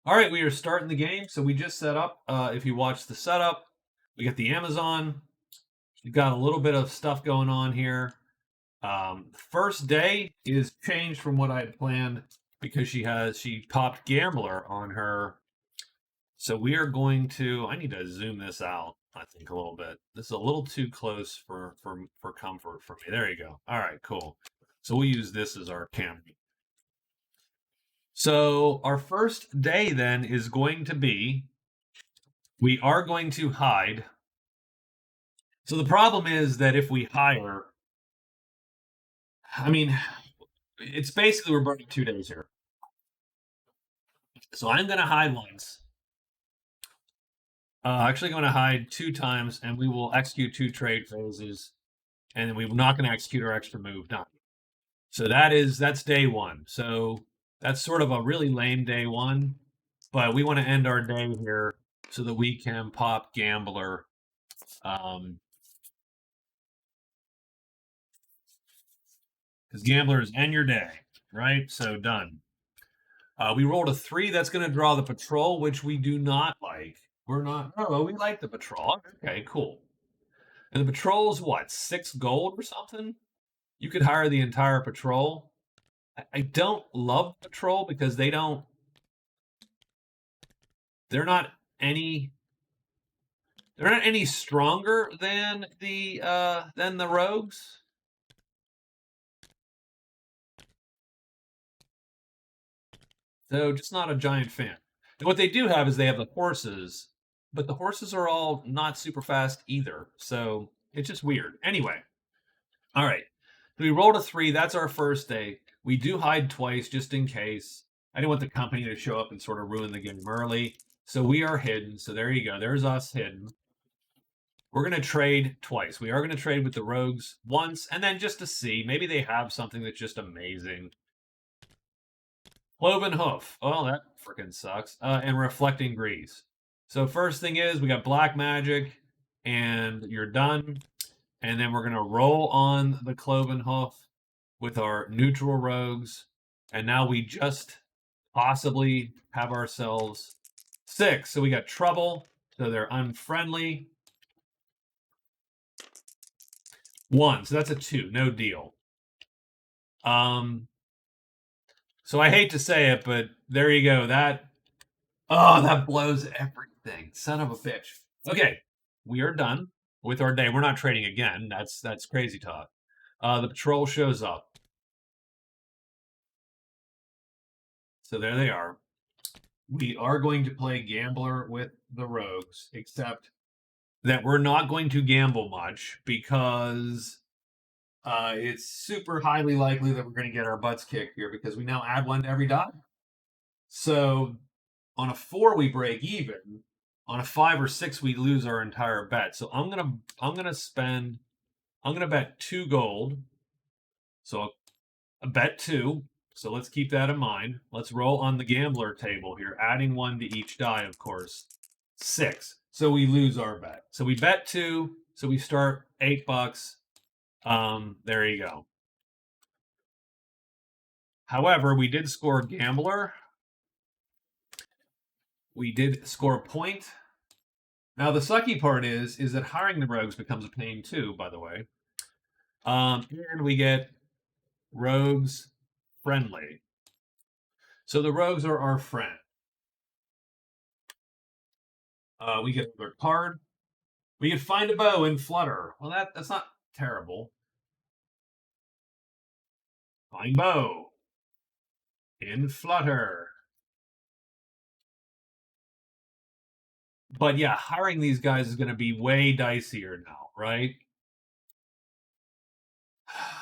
All right, we are starting the game. So we just set up. If you watch the setup, we got the Amazon. We've got a little bit of stuff going on here. First day is changed from what I had planned because she popped Gambler on her. So we are going to. I need to zoom this out. I think a little bit. This is a little too close for comfort for me. There you go. All right, cool. So we'll use this as our camera. So our first day then is going to be we are going to hide. So the problem is that if we hire, I mean, it's basically we're burning 2 days here. So I'm going to hide once. Actually, going to hide 2 times, and we will execute 2 trade phases, and then we're not going to execute our extra move. Done. So that's day one. So that's sort of a really lame day one, but we want to end our day here so that we can pop Gambler. Because Gamblers end your day, right? So done. We rolled a 3. That's going to draw the patrol, which we do not like. We're not. Oh, we like the patrol. Okay, cool. And the patrol's what? 6 gold or something? You could hire the entire patrol. I don't love patrol because they don't. They're not any. They're not any stronger than the rogues. So just not a giant fan. And what they do have is they have the horses, but the horses are all not super fast either. So it's just weird. Anyway, all right. So we rolled a 3. That's our first day. We do hide twice just in case. I didn't want the company to show up and sort of ruin the game early. So we are hidden. So there you go. There's us hidden. We're going to trade twice. We are going to trade with the rogues once, and then just to see. Maybe they have something that's just amazing. Cloven hoof. Oh, that freaking sucks. And reflecting grease. So first thing is we got black magic, and you're done. And then we're gonna roll on the cloven hoof with our neutral rogues, and now we just possibly have ourselves 6. So we got trouble. So they're unfriendly. 1. So that's a 2. No deal. So I hate to say it, but there you go. That blows everything. Son of a bitch. Okay, we are done with our day. We're not trading again. That's crazy talk. The patrol shows up. So there they are. We are going to play Gambler with the rogues, except that we're not going to gamble much because it's super highly likely that we're going to get our butts kicked here because we now add 1 to every die. So on a 4 we break even. On a 5 or 6 we lose our entire bet. So I'm gonna bet 2 gold. So a bet 2. So let's keep that in mind. Let's roll on the gambler table here, adding 1 to each die, of course. 6. So we lose our bet. So we bet 2. So we start $8. There you go. However, we did score gambler. We did score a point. Now the sucky part is that hiring the rogues becomes a pain too, by the way. And we get rogues friendly. So the rogues are our friend. We get their card. We can find a bow in Flutter. Well, that's not terrible. Find bow in Flutter. But yeah, hiring these guys is going to be way dicier now, right?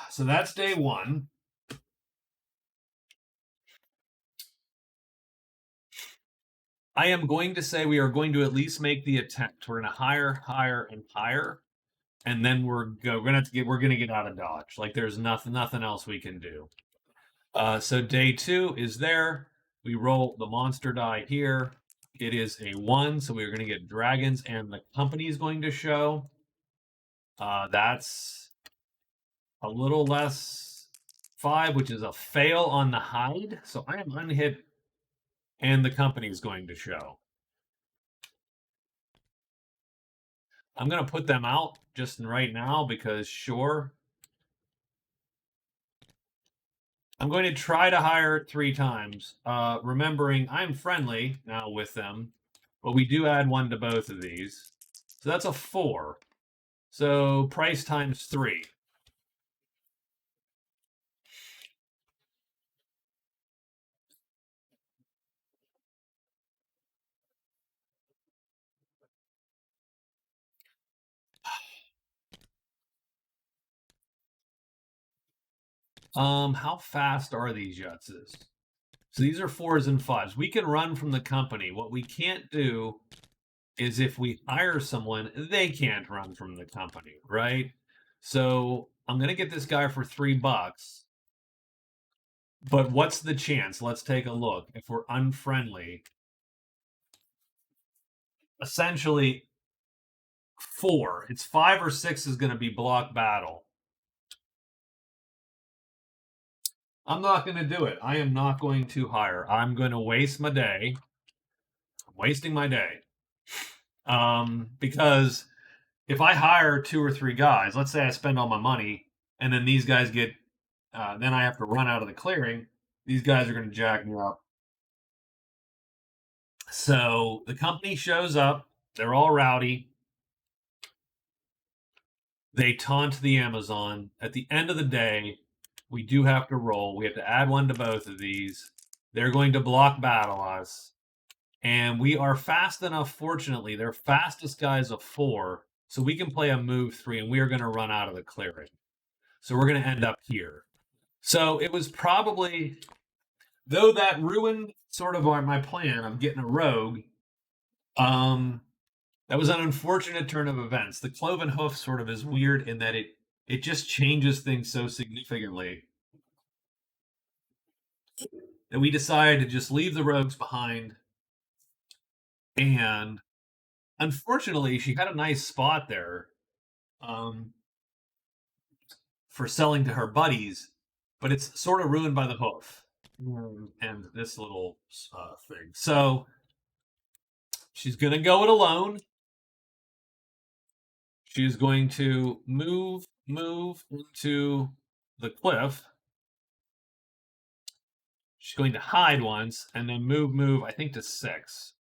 So that's day 1. I am going to say we are going to at least make the attempt. We're going to hire, and hire, and then we're going to get out of Dodge. Like there's nothing else we can do. So day 2 is there. We roll the monster die here. It is a 1, so we're going to get dragons, and the company is going to show. That's a little less 5, which is a fail on the hide. So I am unhit and the company is going to show. I'm going to put them out just right now because sure. I'm going to try to hire 3 times, remembering I'm friendly now with them, but we do add 1 to both of these. So that's a 4. So price times 3. How fast are these Yutses? So these are 4s and 5s. We can run from the company. What we can't do is if we hire someone, they can't run from the company, right? So I'm going to get this guy for $3. But what's the chance? Let's take a look. If we're unfriendly, essentially 4. It's 5 or 6 is going to be block battle. I'm not going to do it. I am not going to hire. I'm going to waste my day. I'm wasting my day. Because if I hire 2 or 3 guys, let's say I spend all my money, and then these guys get, then I have to run out of the clearing. These guys are going to jack me up. So the company shows up. They're all rowdy. They taunt the Amazon. At the end of the day, we do have to roll. We have to add 1 to both of these. They're going to block battle us. And we are fast enough, fortunately. Their fastest guy is a 4. So we can play a move 3, and we are going to run out of the clearing. So we're going to end up here. So it was probably, though that ruined sort of my plan of getting a rogue, that was an unfortunate turn of events. The cloven hoof sort of is weird in that it just changes things so significantly that we decided to just leave the rogues behind. And unfortunately, she had a nice spot there for selling to her buddies, but it's sort of ruined by the hoof and this little thing. So she's going to go it alone. She's going to move into the cliff. She's going to hide once and then move, I think, to 6.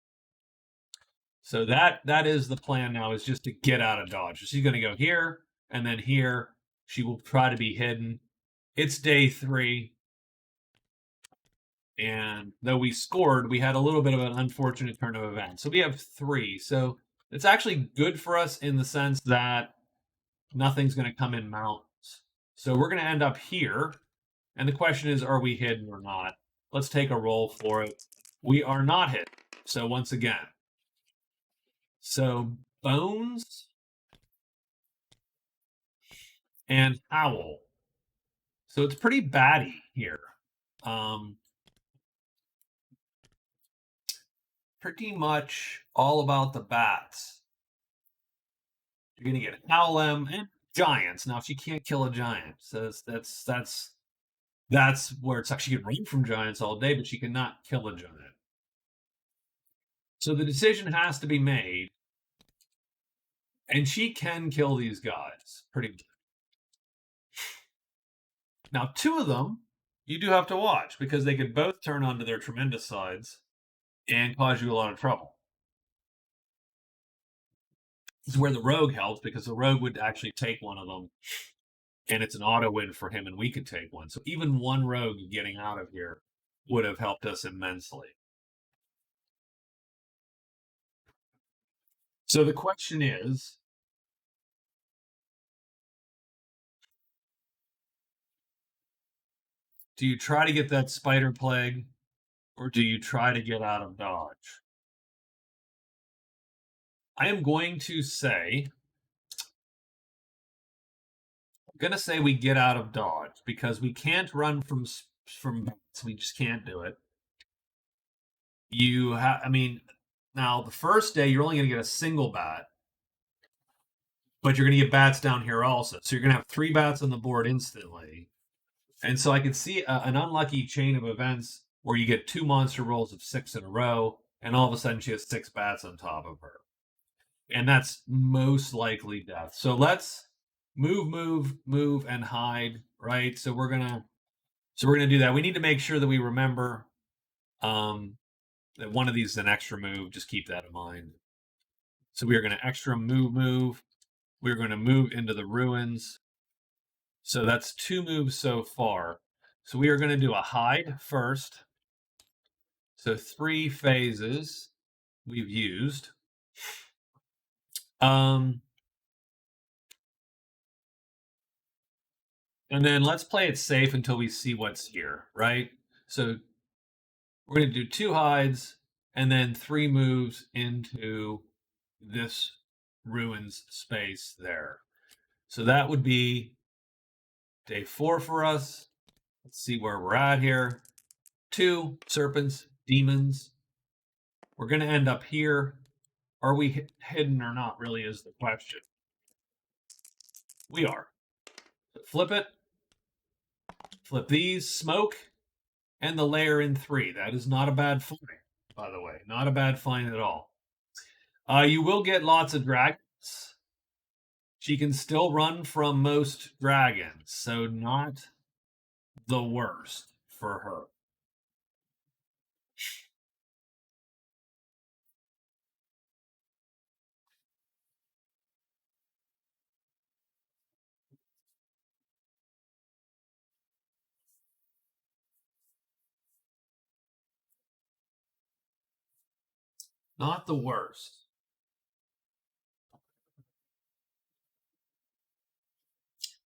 So that is the plan now, is just to get out of dodge. She's going to go here and then here. She will try to be hidden. It's day 3. And though we scored, we had a little bit of an unfortunate turn of events. So we have 3. So it's actually good for us in the sense that nothing's going to come in mountains. So we're going to end up here. And the question is, are we hidden or not? Let's take a roll for it. We are not hidden. So once again. So Bones and Owl. So it's pretty batty here. Pretty much all about the bats. You're gonna get Howlem and giants. Now she can't kill a giant, so that's where it's actually, she can run from giants all day, but she cannot kill a giant. So the decision has to be made, and she can kill these guys pretty good. Now 2 of them you do have to watch because they could both turn onto their tremendous sides and cause you a lot of trouble. This is where the rogue helps, because the rogue would actually take one of them, and it's an auto win for him, and we could take one. So even one rogue getting out of here would have helped us immensely. So the question is, do you try to get that spider plague, or do you try to get out of dodge? I am going to say, we get out of dodge because we can't run from bats. We just can't do it. You have, I mean, now the first day you're only going to get a single bat, but you're going to get bats down here also. So you're going to have 3 bats on the board instantly. And so I could see an unlucky chain of events where you get 2 monster rolls of 6 in a row, and all of a sudden she has 6 bats on top of her. And that's most likely death. So let's move, and hide, right? So we're gonna do that. We need to make sure that we remember that one of these is an extra move. Just keep that in mind. So we are going to extra move. We're going to move into the ruins. So that's 2 moves so far. So we are going to do a hide first. So 3 phases we've used. And then let's play it safe until we see what's here, right? So we're going to do 2 hides and then 3 moves into this ruins space there. So that would be day 4 for us. Let's see where we're at here. 2 serpents, demons. We're going to end up here. Are we hidden or not, really, is the question. We are. So flip it. Flip these, smoke, and the layer in 3. That is not a bad find, by the way. Not a bad find at all. You will get lots of dragons. She can still run from most dragons, so not the worst for her. Not the worst.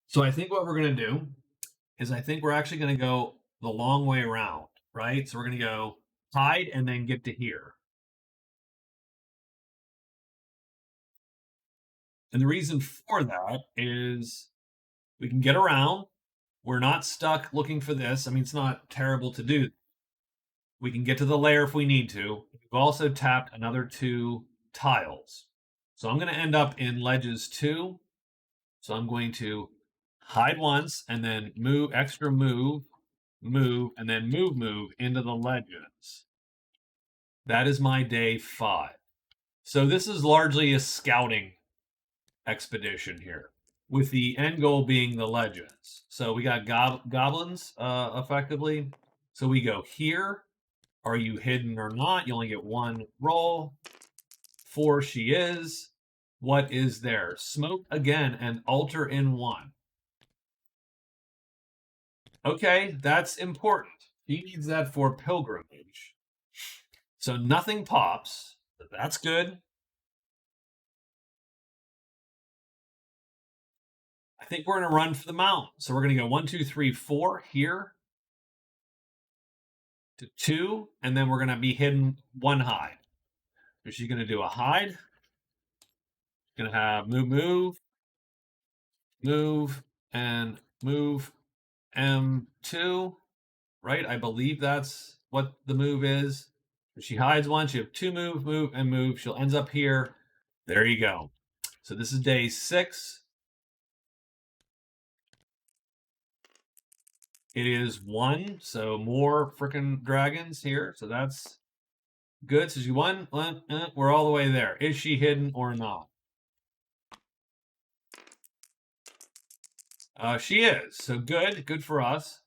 So I think what we're going to do is I think we're actually going to go the long way around, right? So we're going to go hide and then get to here. And the reason for that is we can get around. We're not stuck looking for this. I mean, it's not terrible to do. We can get to the layer if we need to. We've also tapped another 2 tiles. So I'm going to end up in ledges 2. So I'm going to hide once and then move, extra move, and then move into the ledges. That is my day 5. So this is largely a scouting expedition here, with the end goal being the legends. So we got goblins, effectively. So we go here. Are you hidden or not? You only get 1 roll. 4 she is. What is there? Smoke again and altar in 1. Okay, that's important. He needs that for pilgrimage. So nothing pops. That's good. I think we're going to run for the mountain. So we're going to go 1, 2, 3, 4 here to 2, and then we're going to be hidden 1 hide. So she's going to do a hide. Going to have move, and move M2, right? I believe that's what the move is. If she hides 1, she have 2 move, and move. She'll ends up here. There you go. So this is day 6. It is 1, so more freaking dragons here. So that's good. So she won. We're all the way there. Is she hidden or not? She is. So good. Good for us.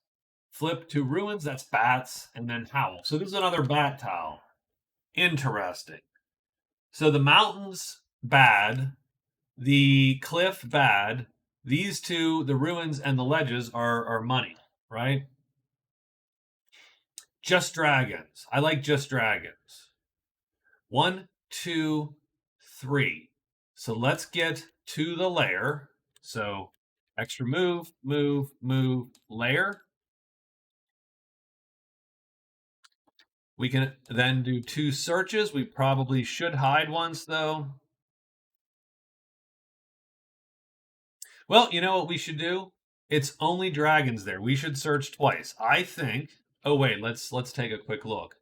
Flip to ruins. That's bats. And then howl. So this is another bat tile. Interesting. So the mountains, bad. The cliff, bad. These 2, the ruins and the ledges, are money, right? Just dragons. I like just dragons. 1, 2, 3. So let's get to the layer. So extra move, layer. We can then do 2 searches. We probably should hide once, though. Well, you know what we should do? It's only dragons there. We should search twice. I think. Oh wait, let's take a quick look.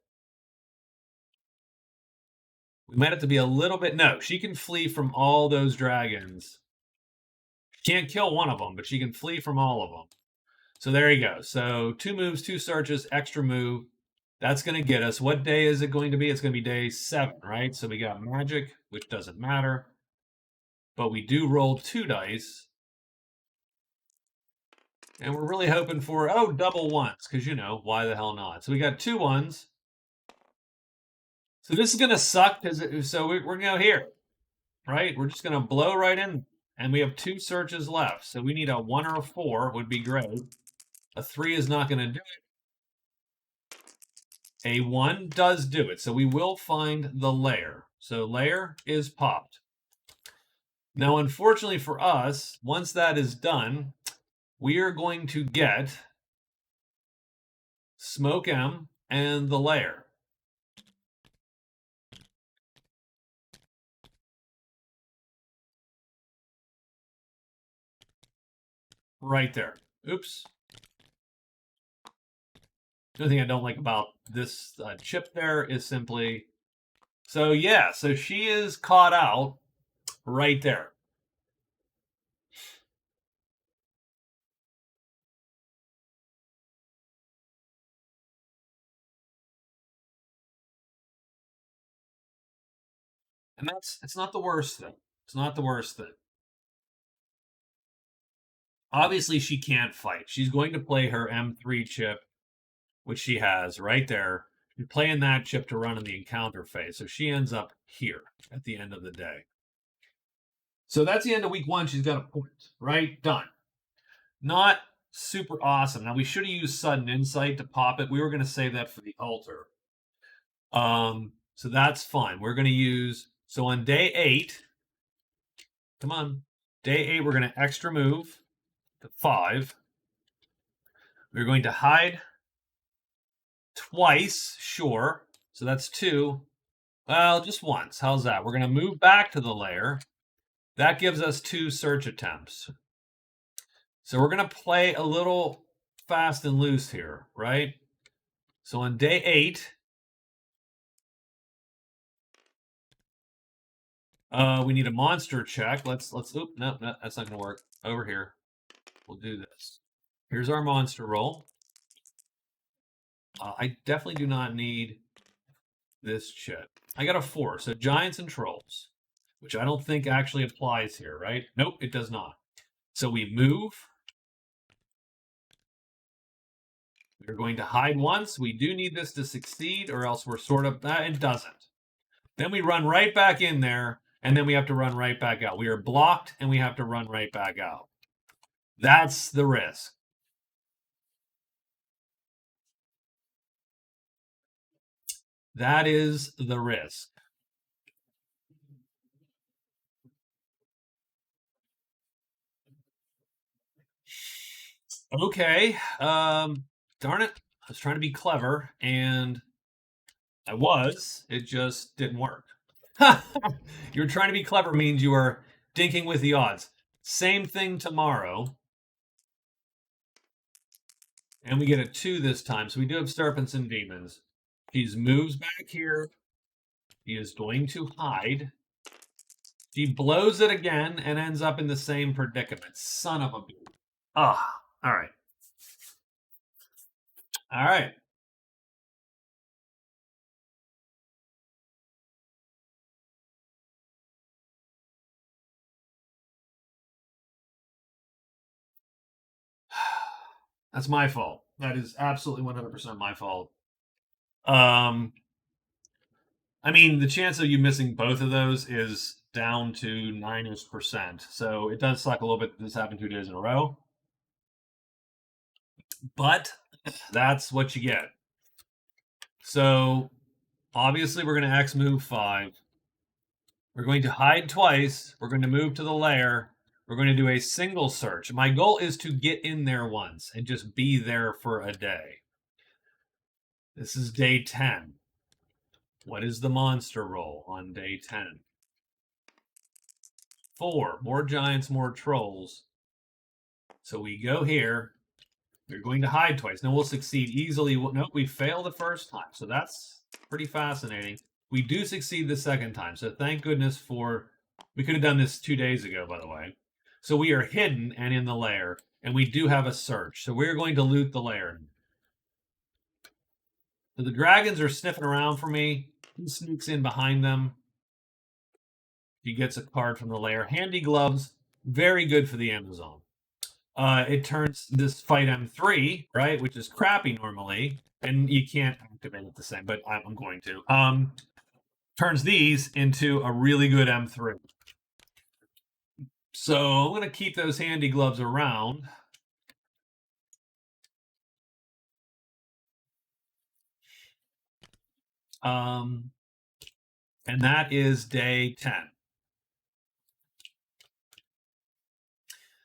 We might have to be a little bit. No, she can flee from all those dragons. She can't kill one of them, but she can flee from all of them. So there you go. So 2 moves, 2 searches, extra move. That's going to get us, what day is it going to be? It's going to be day 7, right? So we got magic, which doesn't matter. But we do roll 2 dice. And we're really hoping for, double ones, because, why the hell not? So we got 2 ones. So this is going to suck, so we're going to go here, right? We're just going to blow right in. And we have 2 searches left. So we need a 1 or a 4 would be great. A 3 is not going to do it. A 1 does do it. So we will find the lair. So lair is popped. Now, unfortunately for us, once that is done, we are going to get Smoke M and the lair. Right there. Oops. The only thing I don't like about this chip there is simply... So yeah, so she is caught out right there. And it's not the worst thing. It's not the worst thing. Obviously, she can't fight. She's going to play her M3 chip, which she has right there. She's playing that chip to run in the encounter phase. So she ends up here at the end of the day. So that's the end of week 1. She's got a point, right? Done. Not super awesome. Now, we should have used Sudden Insight to pop it. We were going to save that for the altar. So that's fine. We're going to use... So on day 8... Come on. Day 8, we're going to extra move to 5. We're going to hide twice, sure. So that's 2. Well, just once. How's that? We're going to move back to the lair. That gives us 2 search attempts. So we're going to play a little fast and loose here, right? So on day 8, we need a monster check. Let's. Oop, no, that's not going to work. Over here, we'll do this. Here's our monster roll. I definitely do not need this chip. I got a 4, so giants and trolls, which I don't think actually applies here, right? Nope, it does not. So we move. We're going to hide once. We do need this to succeed, or else we're sort of... it doesn't. Then we run right back in there, and then we have to run right back out. We are blocked, and we have to run right back out. That's the risk. That is the risk. Okay. Darn it. I was trying to be clever, and I was. It just didn't work. You're trying to be clever means you are dinking with the odds. Same thing tomorrow. And we get a 2 this time. So we do have Serpents and Demons. He moves back here. He is going to hide. He blows it again and ends up in the same predicament. Son of a bitch. Ah, all right. All right. That's my fault. That is absolutely 100% my fault. I mean, the chance of you missing both of those is down to 9%. So it does suck a little bit that this happened 2 days in a row. But that's what you get. So obviously we're going to X move 5. We're going to hide twice. We're going to move to the lair. We're going to do a single search. My goal is to get in there once and just be there for a day. This is day 10. What is the monster roll on day 10? 4. More giants, more trolls. So we go here. We're going to hide twice. Now we'll succeed easily. Nope, we failed the first time. So that's pretty fascinating. We do succeed the second time. So thank goodness for... We could have done this 2 days ago, by the way. So we are hidden and in the lair. And we do have a search. So we're going to loot the lair. So the dragons are sniffing around for me. He sneaks in behind them. He gets a card from the lair. Handy gloves, very good for the Amazon. It turns this fight M3, right, which is crappy normally, and you can't activate it the same, but I'm going to. Turns these into a really good M3. So I'm going to keep those handy gloves around. And that is day 10.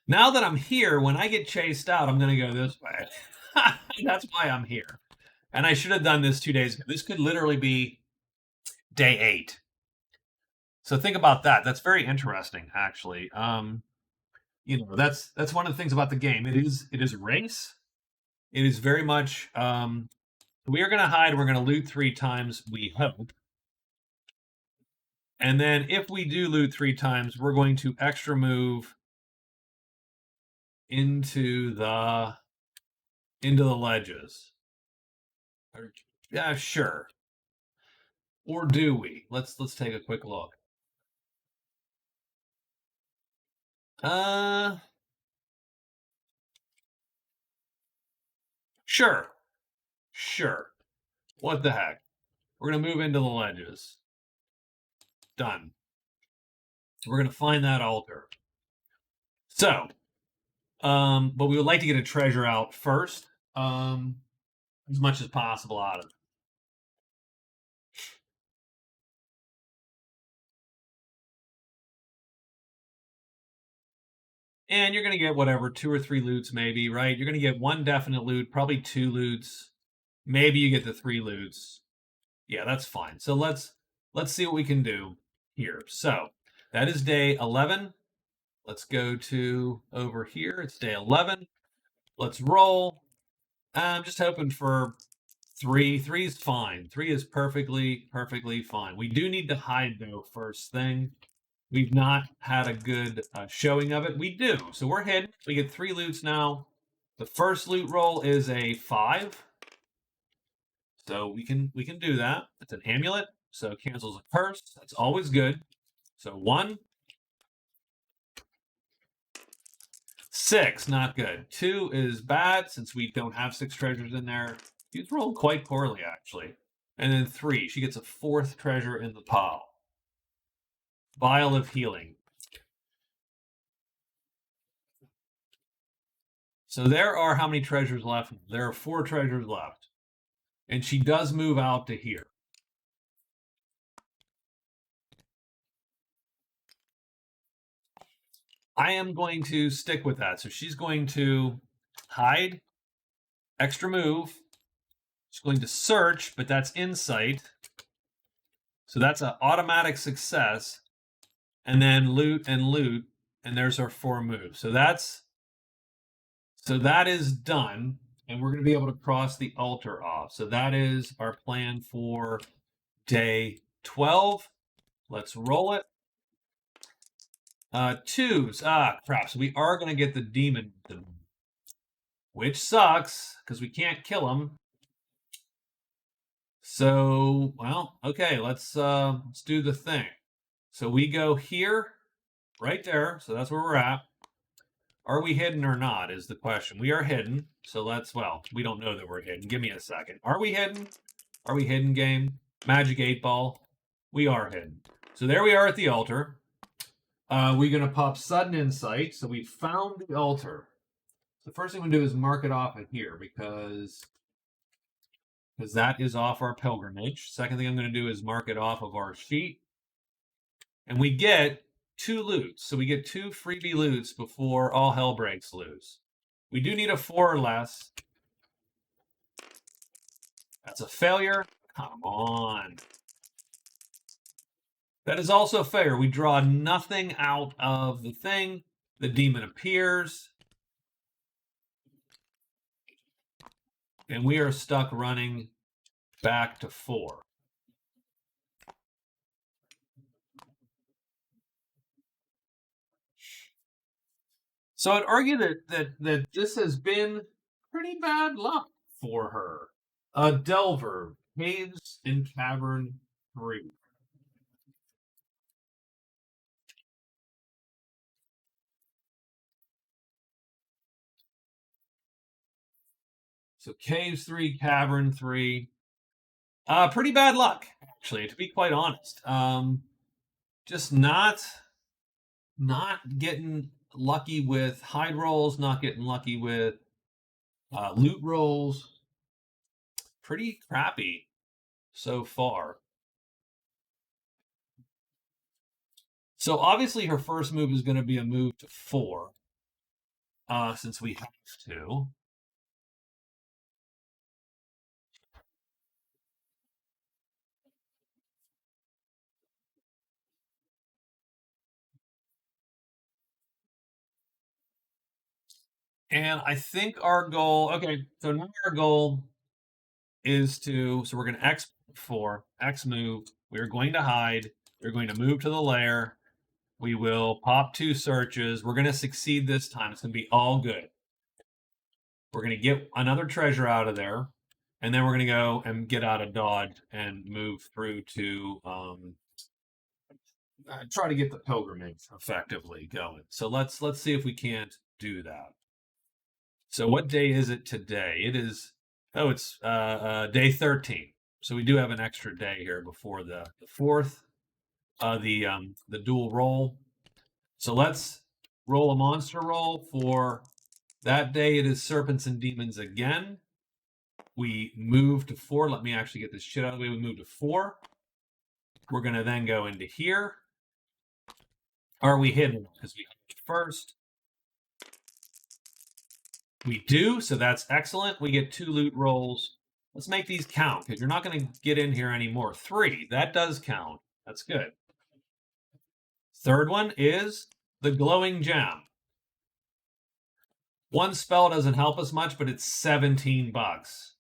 Now that I'm here, when I get chased out, I'm going to go this way. That's why I'm here. And I should have done this 2 days ago. This could literally be day 8. So think about that. That's very interesting, actually. That's one of the things about the game. It is a race. It is very much we are going to hide. We're going to loot 3 times. We hope. And then if we do loot 3 times, we're going to extra move into the ledges. Yeah, sure. Or do we? Let's take a quick look. Sure. Sure. What the heck? We're going to move into the ledges. Done. We're going to find that altar. So, but we would like to get a treasure out first, as much as possible out of it. And you're going to get whatever, 2 or 3 loots maybe, right? You're going to get 1 definite loot, probably 2 loots. Maybe you get the 3 loots. Yeah, that's fine. So let's see what we can do here. So that is day 11. Let's go to over here. It's day 11. Let's roll. I'm just hoping for 3. 3 is fine. 3 is perfectly fine. We do need to hide though first thing. We've not had a good showing of it. We do. So we're hidden. We get 3 loots now. The first loot roll is a 5. So we can do that. It's an amulet, so it cancels a curse. That's always good. So 1. 6, not good. 2 is bad since we don't have 6 treasures in there. He's rolled quite poorly, actually. And then 3, she gets a 4th treasure in the pile. Vial of Healing. So there are how many treasures left? There are 4 treasures left. And she does move out to here. I am going to stick with that. So she's going to hide, extra move. She's going to search, but that's insight. So that's an automatic success. And then loot, and there's our 4 moves. So that is done, and we're going to be able to cross the altar off. So that is our plan for day 12. Let's roll it. 2s. Crap. So we are going to get the demon, which sucks because we can't kill him. So, well, okay, let's do the thing. So we go here, right there. So that's where we're at. Are we hidden or not is the question. We are hidden. So we don't know that we're hidden. Give me a second. Are we hidden? Are we hidden, game? Magic 8 ball. We are hidden. So there we are at the altar. We're going to pop sudden insight. So we found the altar. The first thing we do is mark it off in here because that is off our pilgrimage. Second thing I'm going to do is mark it off of our sheet. And we get 2 loots. So we get 2 freebie loots before all hell breaks loose. We do need a 4 or less. That's a failure. Come on. That is also a failure. We draw nothing out of the thing. The demon appears. And we are stuck running back to 4. So I'd argue that this has been pretty bad luck for her. Delver, Caves and Cavern 3. So Caves 3, Cavern 3. Pretty bad luck, actually, to be quite honest. Just not getting lucky with hide rolls, not getting lucky with loot rolls. Pretty crappy so far. So obviously her first move is going to be a move to 4, since we have to. And I think our goal, okay, so now our goal is so we're going to X 4, X move. We're going to hide. We're going to move to the lair. We will pop 2 searches. We're going to succeed this time. It's going to be all good. We're going to get another treasure out of there. And then we're going to go and get out of dodge and move through to try to get the pilgrimage effectively going. So let's see if we can't do that. So what day is it today? It is it's day 13. So we do have an extra day here before the fourth, the dual roll. So let's roll a monster roll for that day. It is serpents and demons again. We move to 4. Let me actually get this shit out of the way. We move to 4. We're gonna then go into here. Are we hidden? Because we first. We do, so that's excellent. We get 2 loot rolls. Let's make these count, because you're not going to get in here anymore. 3, that does count. That's good. Third one is the glowing gem. 1 spell doesn't help us much, but it's 17 bucks.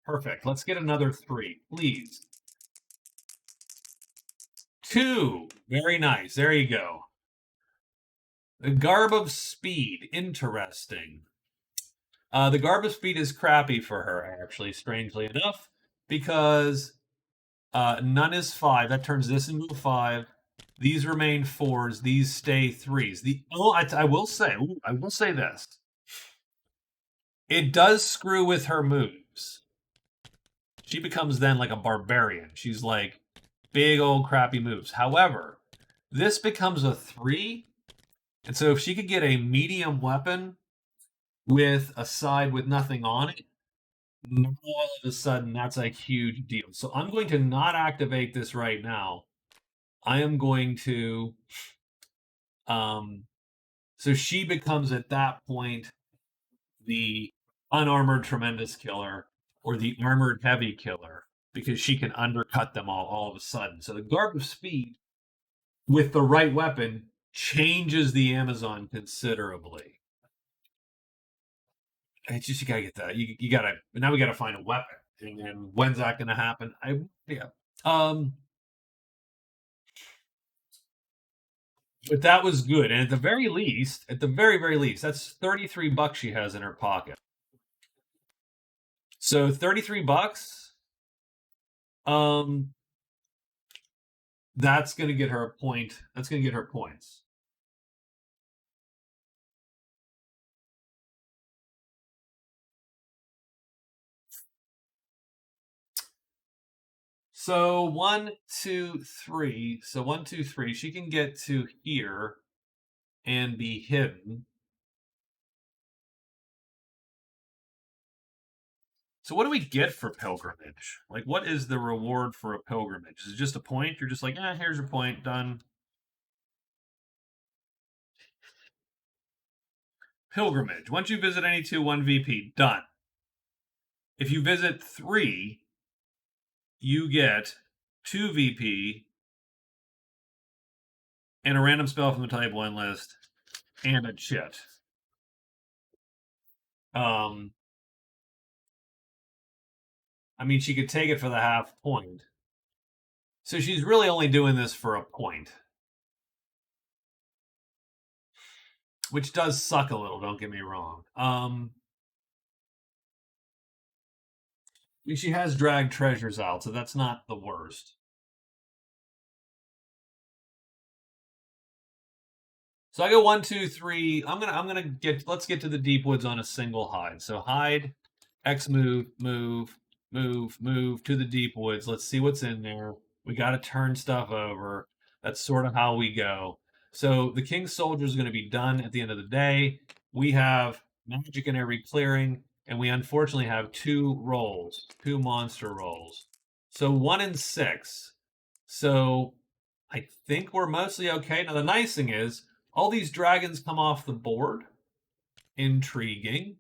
Perfect. Let's get another 3, please. 2. Very nice. There you go. The Garb of Speed. Interesting. The Garb of Speed is crappy for her, actually, strangely enough, because none is 5. That turns this into a 5. These remain 4s. These stay 3s. I will say this. It does screw with her moves. She becomes then like a barbarian. She's like big old crappy moves. However, this becomes a 3. And so if she could get a medium weapon with a side with nothing on it, all of a sudden that's a huge deal. So I'm going to not activate this right now. I am going to so she becomes at that point the unarmored tremendous killer or the armored heavy killer because she can undercut them all of a sudden. So the Garb of Speed with the right weapon changes the Amazon considerably. It's just you gotta get that. You gotta now we gotta find a weapon. And when's that gonna happen? Yeah. But that was good. And at the very least, at the very, very least, that's 33 bucks she has in her pocket. So 33 bucks, that's gonna get her a point. That's gonna get her points. So 1, 2, 3. So 1, 2, 3. She can get to here and be hidden. So what do we get for pilgrimage? Like, what is the reward for a pilgrimage? Is it just a point? You're just like, here's your point, done. Pilgrimage. Once you visit any 2, 1 VP, done. If you visit 3, you get 2 VP and a random spell from the type 1 list and a chit. I mean, she could take it for the half point. So she's really only doing this for a point. Which does suck a little, don't get me wrong. She has dragged treasures out, so that's not the worst. So I go 1, 2, 3. Let's get to the deep woods on a single hide. So hide, X move, move, move, move to the deep woods. Let's see what's in there. We got to turn stuff over. That's sort of how we go. So the King's Soldier is going to be done at the end of the day. We have magic in every clearing, and we unfortunately have 2 rolls, 2 monster rolls. So 1 and 6. So I think we're mostly okay. Now the nice thing is all these dragons come off the board. Intriguing.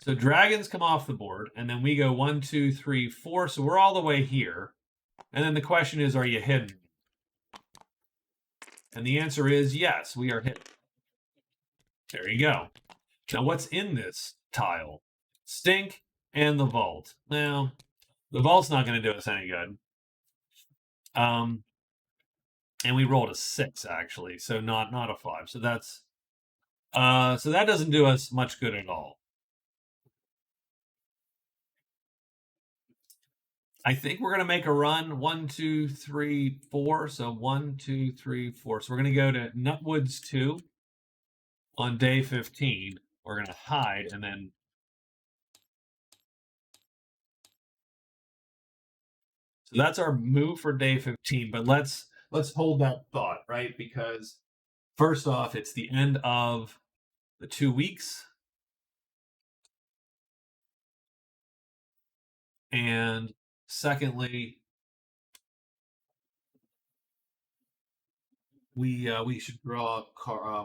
So dragons come off the board, and then we go 1, 2, 3, 4. So we're all the way here. And then the question is, are you hidden? And the answer is yes, we are hidden. There you go. Now what's in this tile? Stink and the vault. Now, the vault's not going to do us any good. And we rolled a 6 actually, so not a 5. So that's so that doesn't do us much good at all. I think we're going to make a run 1, 2, 3, 4. So 1, 2, 3, 4. So we're going to go to Nutwoods 2 on day 15. We're going to hide and then. So that's our move for day 15. But let's hold that thought, right? Because first off, it's the end of the 2 weeks. And secondly, we should draw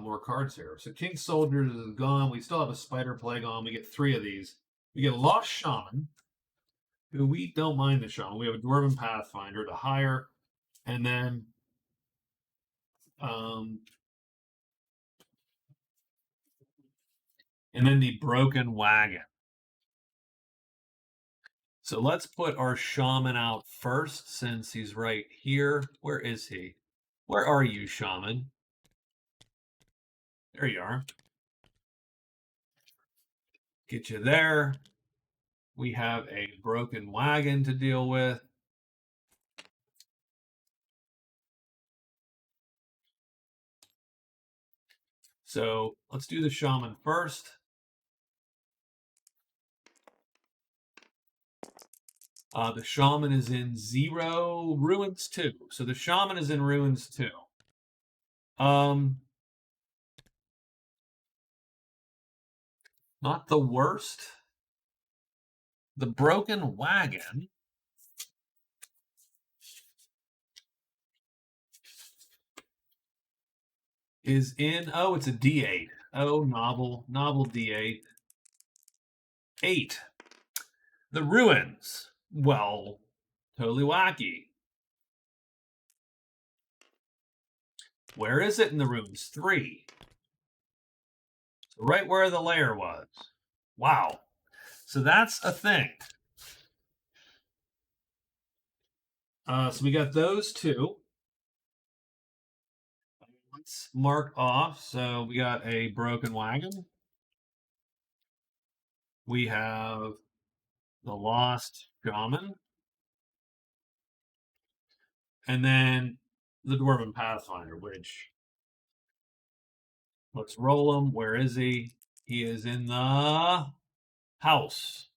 more cards here. So King Soldiers is gone. We still have a Spider Plague on. We get 3 of these. We get a Lost Shaman, who we don't mind the Shaman. We have a Dwarven Pathfinder to hire, and then the Broken Wagon. So let's put our Shaman out first, since he's right here. Where is he? Where are you, Shaman? There you are. Get you there. We have a Broken Wagon to deal with. So let's do the Shaman first. The Shaman is in 0, Ruins 2. So the Shaman is in Ruins 2. Not the worst. The Broken Wagon is in, oh, it's a D8. Oh, novel D8. 8. The Ruins. Well, totally wacky. Where is it in the Ruins? 3. So right where the lair was. Wow. So that's a thing. So we got those 2. Let's mark off. So we got a Broken Wagon. We have the Lost Shaman. And then the Dwarven Pathfinder, which, let's roll him. Where is he? He is in the house.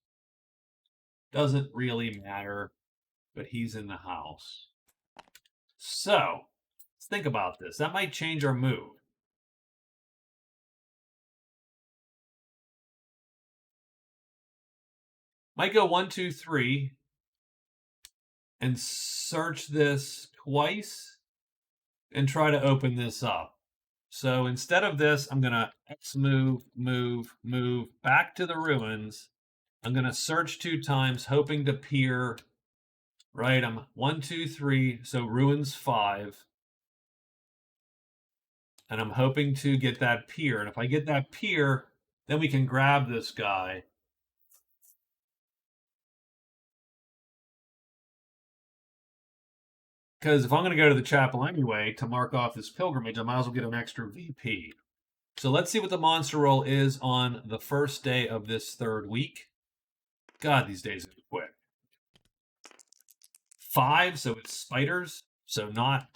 Doesn't really matter, but he's in the house. So let's think about this. That might change our move. Might go 1, 2, 3 and search this twice and try to open this up. So instead of this, I'm going to X move, move, move back to the ruins. I'm going to search 2 times, hoping to peer. Right, I'm 1, 2, 3, so ruins 5. And I'm hoping to get that peer. And if I get that peer, then we can grab this guy. Because if I'm going to go to the chapel anyway to mark off this pilgrimage, I might as well get an extra VP. So let's see what the monster roll is on the first day of this third week. God, these days are quick. 5, so it's spiders. So not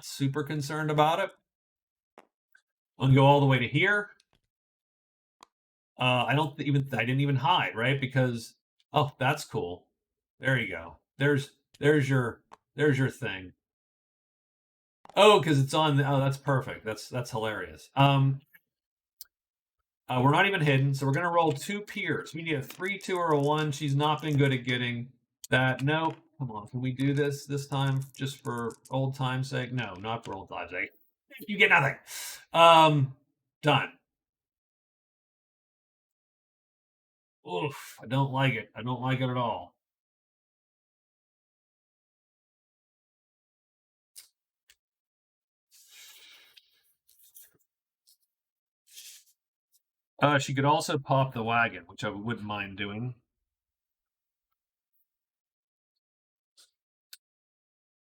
super concerned about it. I'm gonna go all the way to here. I didn't even hide, right? Because that's cool. There you go. There's your thing. Oh, because it's on. That's perfect. That's hilarious. We're not even hidden, so we're gonna roll 2 peers. We need a 3, 2, or a 1. She's not been good at getting that. No, come on. Can we do this time just for old time's sake? No, not for old time's sake. You get nothing. Done. Oof, I don't like it. I don't like it at all. She could also pop the wagon, which I wouldn't mind doing.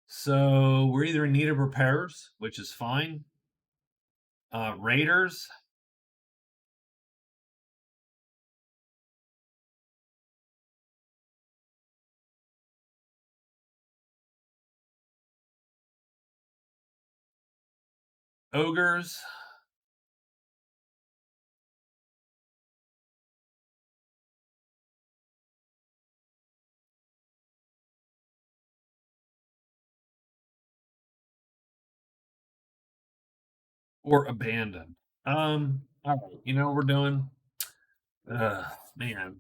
So we're either in need of repairs, which is fine. Raiders. Ogres. Or abandon. All right. You know what we're doing? Man.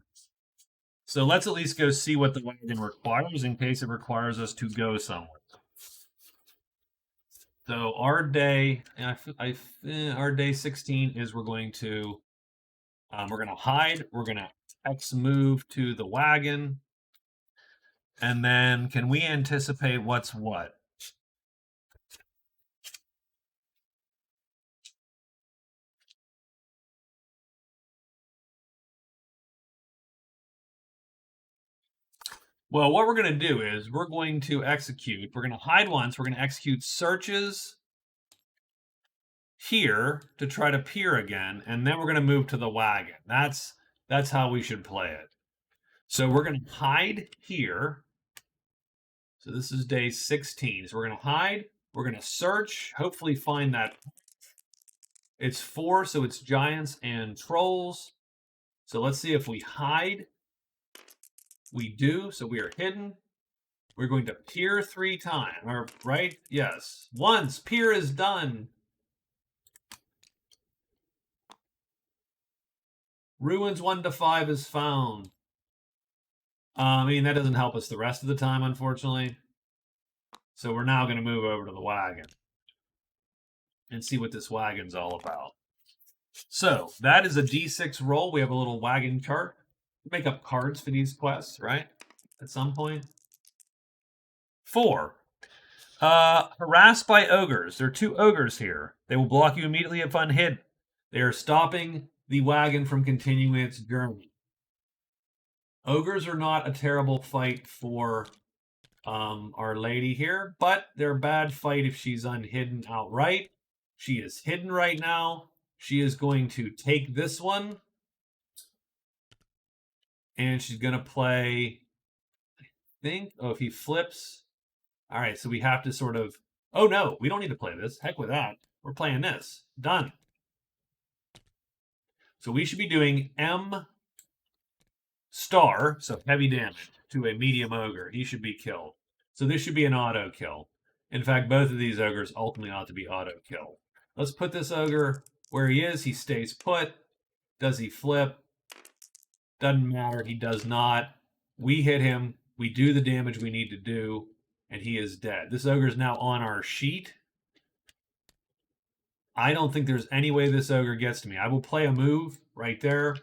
So let's at least go see what the wagon requires in case it requires us to go somewhere. So our day, our day 16 is we're going to hide. We're going to X move to the wagon. And then can we anticipate what's what? Well, what we're going to do is we're going to hide once, we're going to execute searches here to try to peer again, and then we're going to move to the wagon. That's how we should play it. So we're going to hide here. So this is day 16. So we're going to hide, we're going to search, hopefully find that. It's 4, so it's giants and trolls. So let's see if we hide. We do, so we are hidden. We're going to peer 3 times, right? Yes. Once peer is done. Ruins 1 to 5 is found. I mean, that doesn't help us the rest of the time, unfortunately. So we're now going to move over to the wagon and see what this wagon's all about. So that is a D6 roll. We have a little wagon chart. Make up cards for these quests, right? At some point. 4. Harassed by ogres. There are 2 ogres here. They will block you immediately if unhidden. They are stopping the wagon from continuing its journey. Ogres are not a terrible fight for Our Lady here, but they're a bad fight if she's unhidden outright. She is hidden right now. She is going to take this one, and she's going to play, I think, if he flips. All right, so we have to sort of, oh no, we don't need to play this. Heck with that. We're playing this. Done. So we should be doing M star, so heavy damage, to a medium ogre. He should be killed. So this should be an auto kill. In fact, both of these ogres ultimately ought to be auto kill. Let's put this ogre where he is. He stays put. Does he flip? Doesn't matter. He does not. We hit him. We do the damage we need to do, and he is dead. This ogre is now on our sheet. I don't think there's any way this ogre gets to me. I will play a move right there.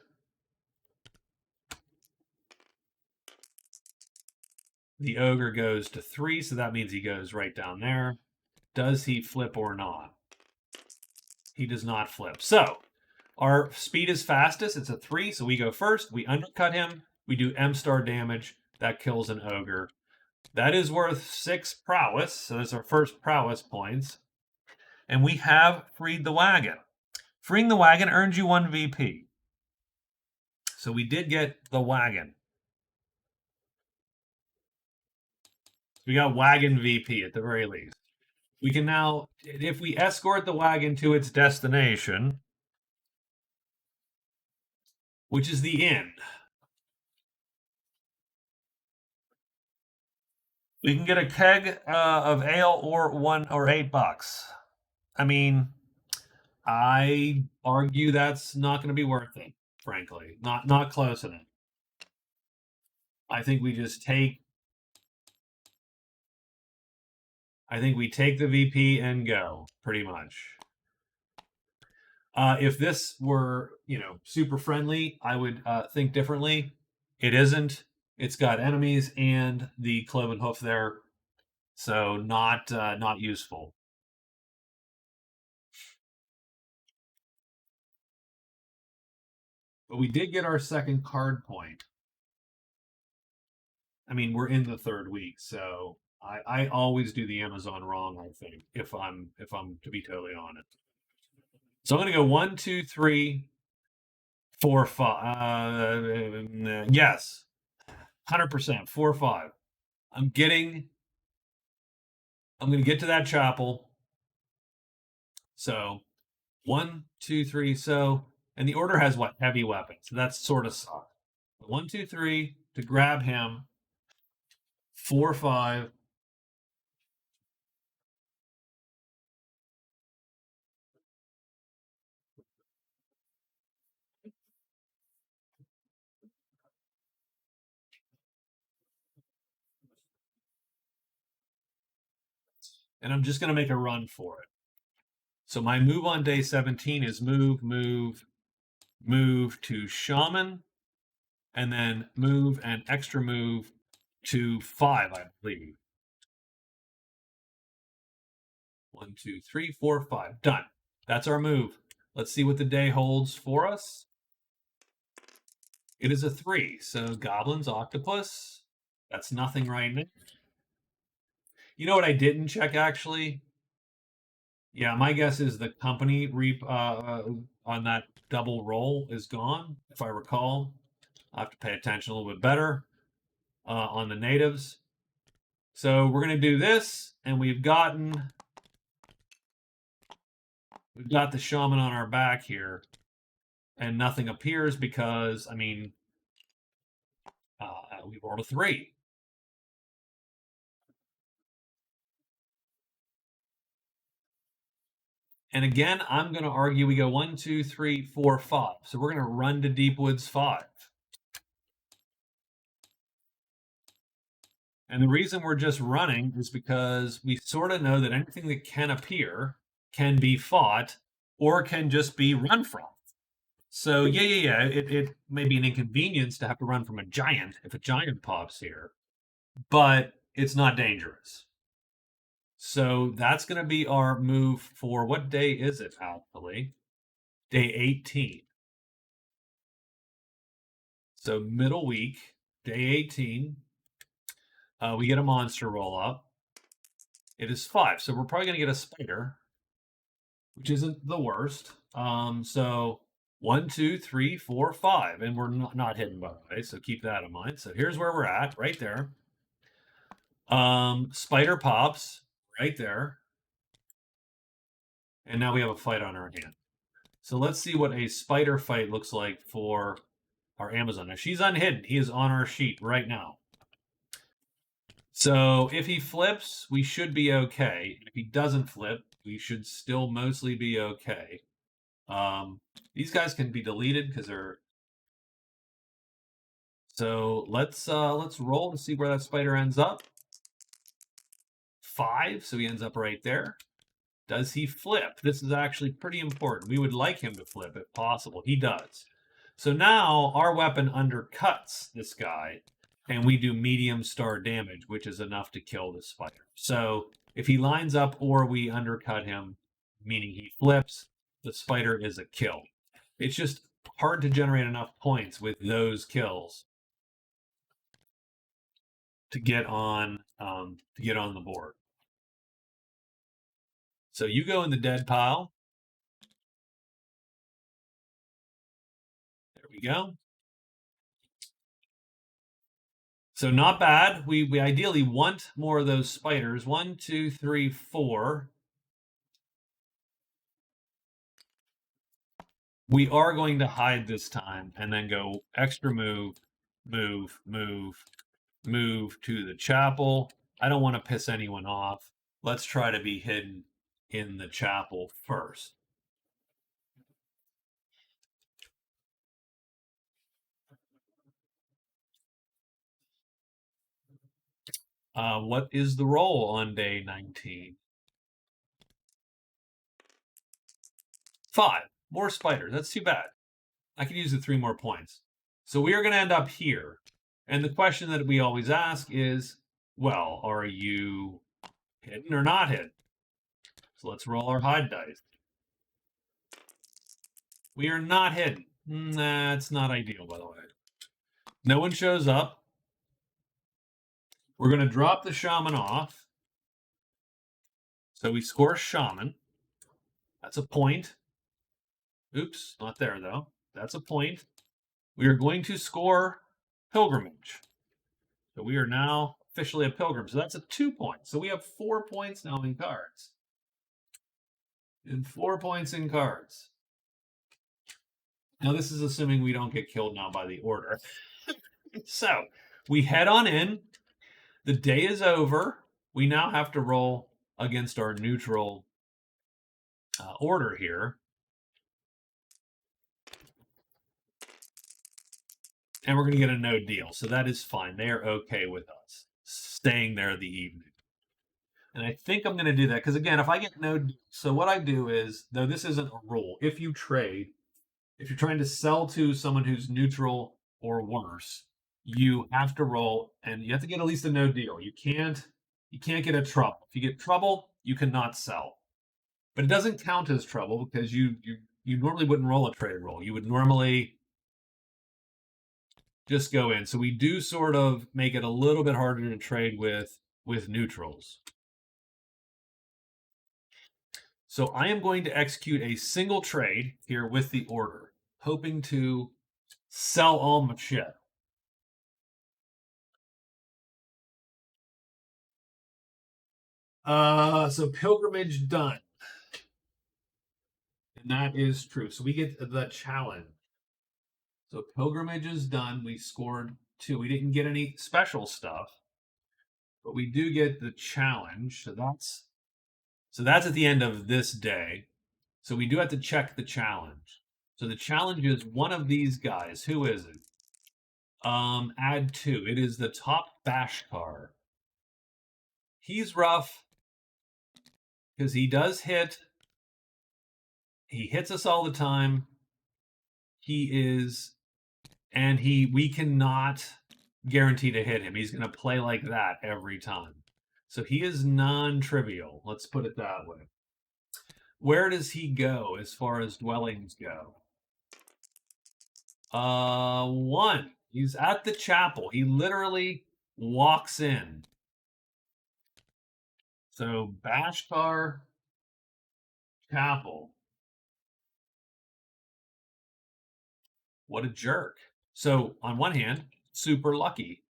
The ogre goes to 3, so that means he goes right down there. Does he flip or not? He does not flip. So our speed is fastest. It's a 3, so we go first. We undercut him. We do M star damage. That kills an ogre. That is worth 6 prowess. So that's our first prowess points. And we have freed the wagon. Freeing the wagon earns you 1 VP. So we did get the wagon. We got wagon VP at the very least. We can now, if we escort the wagon to its destination, which is the inn, we can get a keg of ale or $8. I mean, I argue that's not going to be worth it. Frankly, not close enough. I think we just take. I think we take the VP and go pretty much. If this were, super friendly, I would think differently. It isn't. It's got enemies and the cloven hoof there, so not useful. But we did get our second card point. I mean, we're in the third week, so I always do the Amazon wrong. I think if I'm to be totally honest. So I'm going to go 1, 2, 3, 4, 5. Yes, 100%, 4, 5. I'm going to get to that chapel. So 1, 2, 3. So, and the order has what? Heavy weapons. So that's sort of soft. 1, 2, 3 to grab him. 4, 5. And I'm just going to make a run for it. So my move on day 17 is move to shaman, and then move and extra move to 5, I believe. 1, 2, 3, 4, 5. Done. That's our move. Let's see what the day holds for us. It is a 3. So goblins, octopus. That's nothing right now. You know what I didn't check actually? Yeah, my guess is the company reap on that double roll is gone, if I recall. I'll have to pay attention a little bit better on the natives. So we're going to do this, and we've got the shaman on our back here, and nothing appears because, I mean, we rolled a 3. And again, I'm going to argue we go 1, 2, 3, 4, 5. So we're going to run to Deep Woods 5. And the reason we're just running is because we sort of know that anything that can appear can be fought or can just be run from. So yeah. It may be an inconvenience to have to run from a giant if a giant pops here, but it's not dangerous. So that's going to be our move for what day is it, actually? Day 18. So middle week, day 18. We get a monster roll up. It is 5. So we're probably going to get a spider, which isn't the worst. So 1, 2, 3, 4, 5. And we're not hidden, by the way. So keep that in mind. So here's where we're at, right there. Spider pops right there. And now we have a fight on our hand. So let's see what a spider fight looks like for our Amazon. Now she's unhidden. He is on our sheet right now. So if he flips, we should be okay. If he doesn't flip, we should still mostly be okay. These guys can be deleted because they're. So let's roll to see where that spider ends up. 5, so he ends up right there. Does he flip? This is actually pretty important. We would like him to flip if possible. He does. So now our weapon undercuts this guy, and we do medium star damage, which is enough to kill the spider. So if he lines up or we undercut him, meaning he flips, the spider is a kill. It's just hard to generate enough points with those kills. to get on the board. So you go in the dead pile. There we go. So not bad. We ideally want more of those spiders. 1, 2, 3, 4. We are going to hide this time and then go extra move, move, move, move to the chapel. I don't want to piss anyone off. Let's try to be hidden in the chapel first. What is the roll on day 19? 5. More spiders. That's too bad. I could use the 3 more points. So we are going to end up here. And the question that we always ask is, well, are you hidden or not hidden? So let's roll our hide dice. We are not hidden. That's not ideal, by the way. No one shows up. We're going to drop the shaman off. So we score shaman. That's a point. Oops, not there, though. That's a point. We are going to score pilgrimage. So we are now officially a pilgrim. So that's a 2 points. So we have 4 points now in cards. And 4 points in cards. Now, this is assuming we don't get killed now by the order. So we head on in. The day is over. We now have to roll against our neutral order here. And we're going to get a no deal. So that is fine. They are okay with us staying there the evening. And I think I'm going to do that because, again, if I get no deal, so what I do is, though this isn't a rule, if you trade, if you're trying to sell to someone who's neutral or worse, you have to roll and you have to get at least a no deal. You can't get a trouble. If you get trouble, you cannot sell. But it doesn't count as trouble because you normally wouldn't roll a trade roll. You would normally just go in. So we do sort of make it a little bit harder to trade with neutrals. So I am going to execute a single trade here with the order, hoping to sell all my shit. So pilgrimage done. And that is true. So we get the challenge. So pilgrimage is done. We scored 2. We didn't get any special stuff, but we do get the challenge. So that's at the end of this day. So we do have to check the challenge. So the challenge is one of these guys. Who is it? Add 2. It is the top Bashkar. He's rough because he does hit. He hits us all the time. We cannot guarantee to hit him. He's going to play like that every time. So he is non-trivial. Let's put it that way. Where does he go as far as dwellings go? 1. He's at the chapel. He literally walks in. So Bashkar Chapel. What a jerk. So on one hand, super lucky.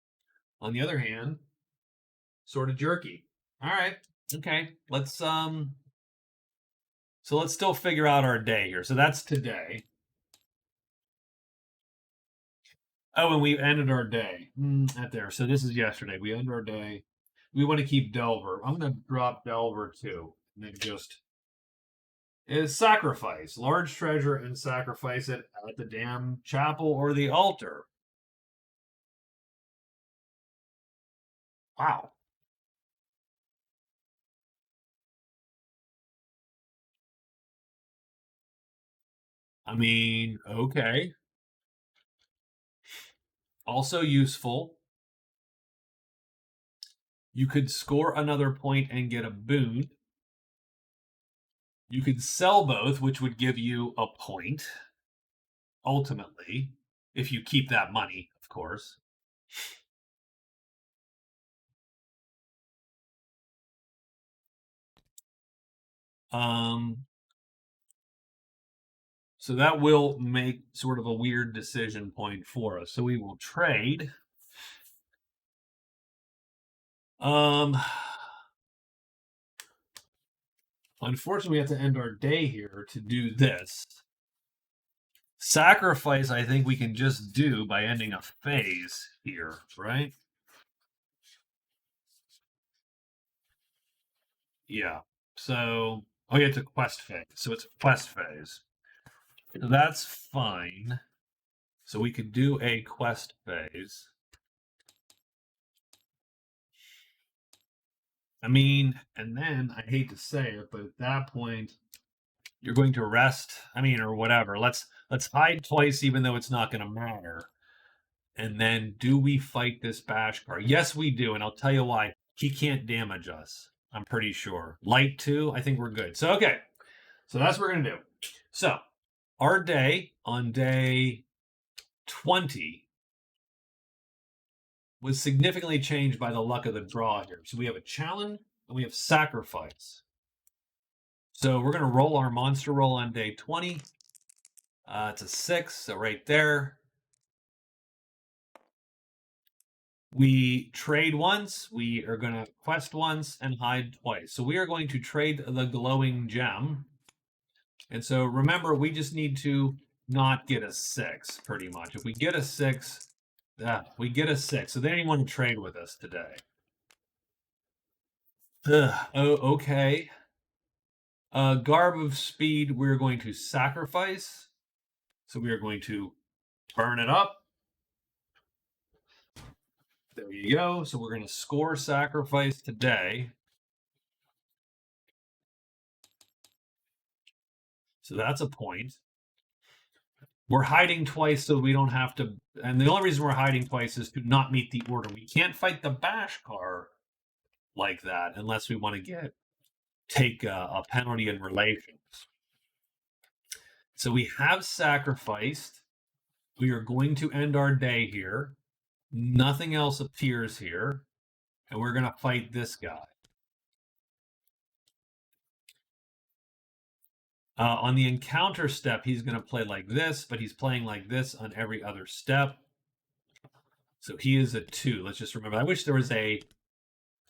On the other hand, sort of jerky. All right. Okay. Let's still figure out our day here. So that's today. Oh, and we ended our day at there. So this is yesterday. We ended our day. We want to keep Delver. I'm going to drop Delver too. And then just is sacrifice. Large treasure and sacrifice it at the damn chapel or the altar. Wow. I mean, okay. Also useful. You could score another point and get a boon. You could sell both, which would give you a point, ultimately, if you keep that money, of course. So that will make sort of a weird decision point for us. So we will trade. Um, Unfortunately, we have to end our day here to do this. Sacrifice, I think we can just do by ending a phase here, right? Yeah. So, oh yeah, it's a quest phase. So it's a quest phase. So that's fine. So we could do a quest phase. I mean, and then I hate to say it, but at that point, you're going to rest. I mean, or whatever. Let's hide twice, even though it's not going to matter. And then, do we fight this Bashkar? Yes, we do, and I'll tell you why. He can't damage us. I'm pretty sure. Light 2, I think we're good. So okay, so that's what we're gonna do. So our day on day 20 was significantly changed by the luck of the draw here. So we have a challenge and we have sacrifice. So we're going to roll our monster roll on day 20. It's a 6, so right there. We trade once, we are going to quest once, and hide twice. So we are going to trade the glowing gem. And so remember, we just need to not get a 6, pretty much. If we get a 6, we get a 6. So they don't even want to trade with us today. Oh, okay. Garb of Speed, we're going to sacrifice. So we are going to burn it up. There you go. So we're going to score sacrifice today. So that's a point. We're hiding twice so we don't have to. And the only reason we're hiding twice is to not meet the order. We can't fight the Bashkar like that unless we want to take a penalty in relations. So we have sacrificed. We are going to end our day here. Nothing else appears here. And we're going to fight this guy. On the encounter step, he's going to play like this, but he's playing like this on every other step. So he is a 2. Let's just remember. I wish there was a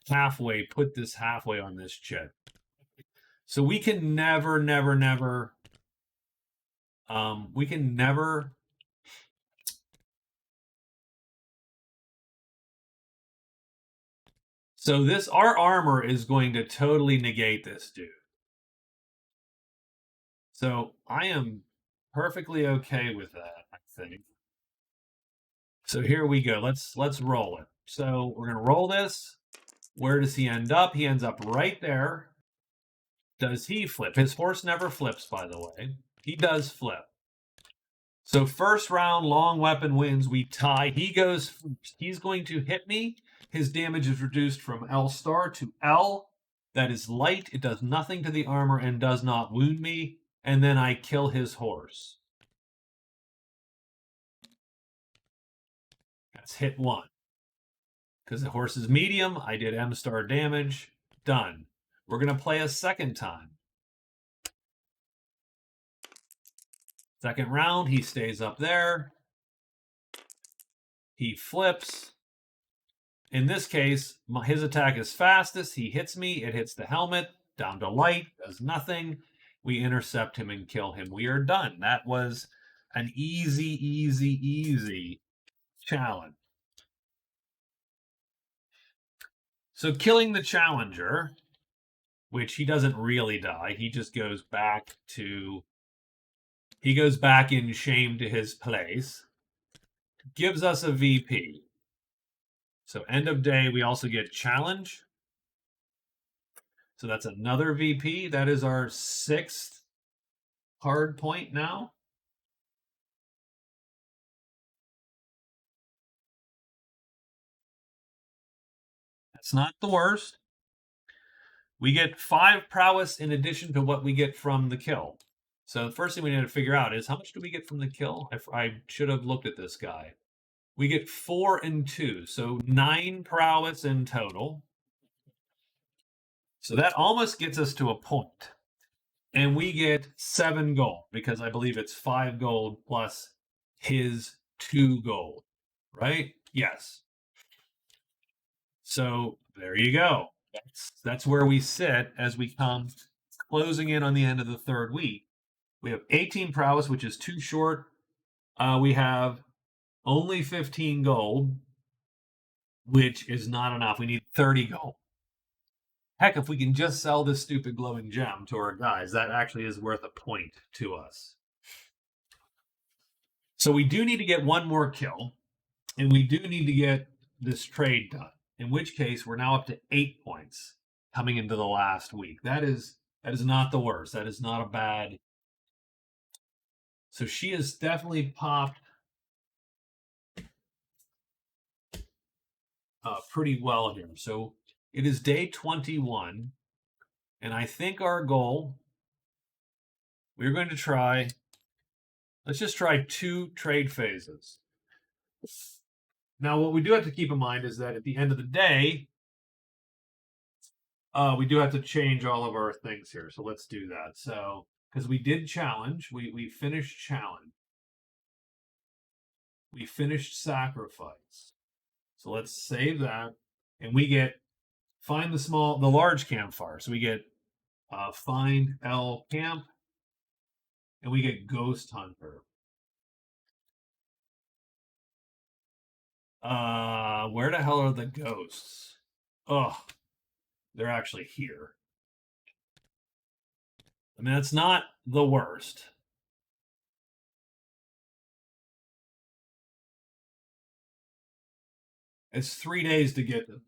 halfway, put this halfway on this chit. So we can never, never, never, we can never So our armor is going to totally negate this dude. So I am perfectly okay with that, I think. So here we go. Let's roll it. So we're gonna roll this. Where does he end up? He ends up right there. Does he flip? His horse never flips, by the way. He does flip. So first round, long weapon wins. We tie. He goes first. He's going to hit me. His damage is reduced from L star to L. That is light. It does nothing to the armor and does not wound me. And then I kill his horse. That's hit 1. Because the horse is medium, I did M star damage. Done. We're going to play a second time. Second round, he stays up there. He flips. In this case, his attack is fastest. He hits me. It hits the helmet. Down to light. Does nothing. We intercept him and kill him. We are done. That was an easy challenge. So killing the challenger, which he doesn't really die. He just goes back to... He goes back in shame to his place. Gives us a VP. So end of day, we also get challenge. So that's another VP. That is our 6th hard point now. That's not the worst. We get 5 prowess in addition to what we get from the kill. So the first thing we need to figure out is how much do we get from the kill? I should have looked at this guy. We get 4 and 2, so 9 prowess in total. So that almost gets us to a point. And we get 7 gold because I believe it's 5 gold plus his 2 gold, right? Yes. So there you go. That's where we sit as we come closing in on the end of the third week. We have 18 prowess, which is too short. We have only 15 gold, which is not enough. We need 30 gold. Heck, if we can just sell this stupid glowing gem to our guys, that actually is worth a point to us. So we do need to get one more kill, and we do need to get this trade done. In which case, we're now up to 8 points coming into the last week. That is not the worst. That is not a bad. So she has definitely popped pretty well here. So it is day 21, and I think our goal, we're going to try, let's just try 2 trade phases. Now, what we do have to keep in mind is that at the end of the day, we do have to change all of our things here. So let's do that. So, because we did challenge, we finished challenge. We finished sacrifice. So let's save that. And we get find the large campfire. So we get find L camp, and we get ghost hunter. Where the hell are the ghosts? Oh, they're actually here. I mean, that's not the worst. It's 3 days to get them.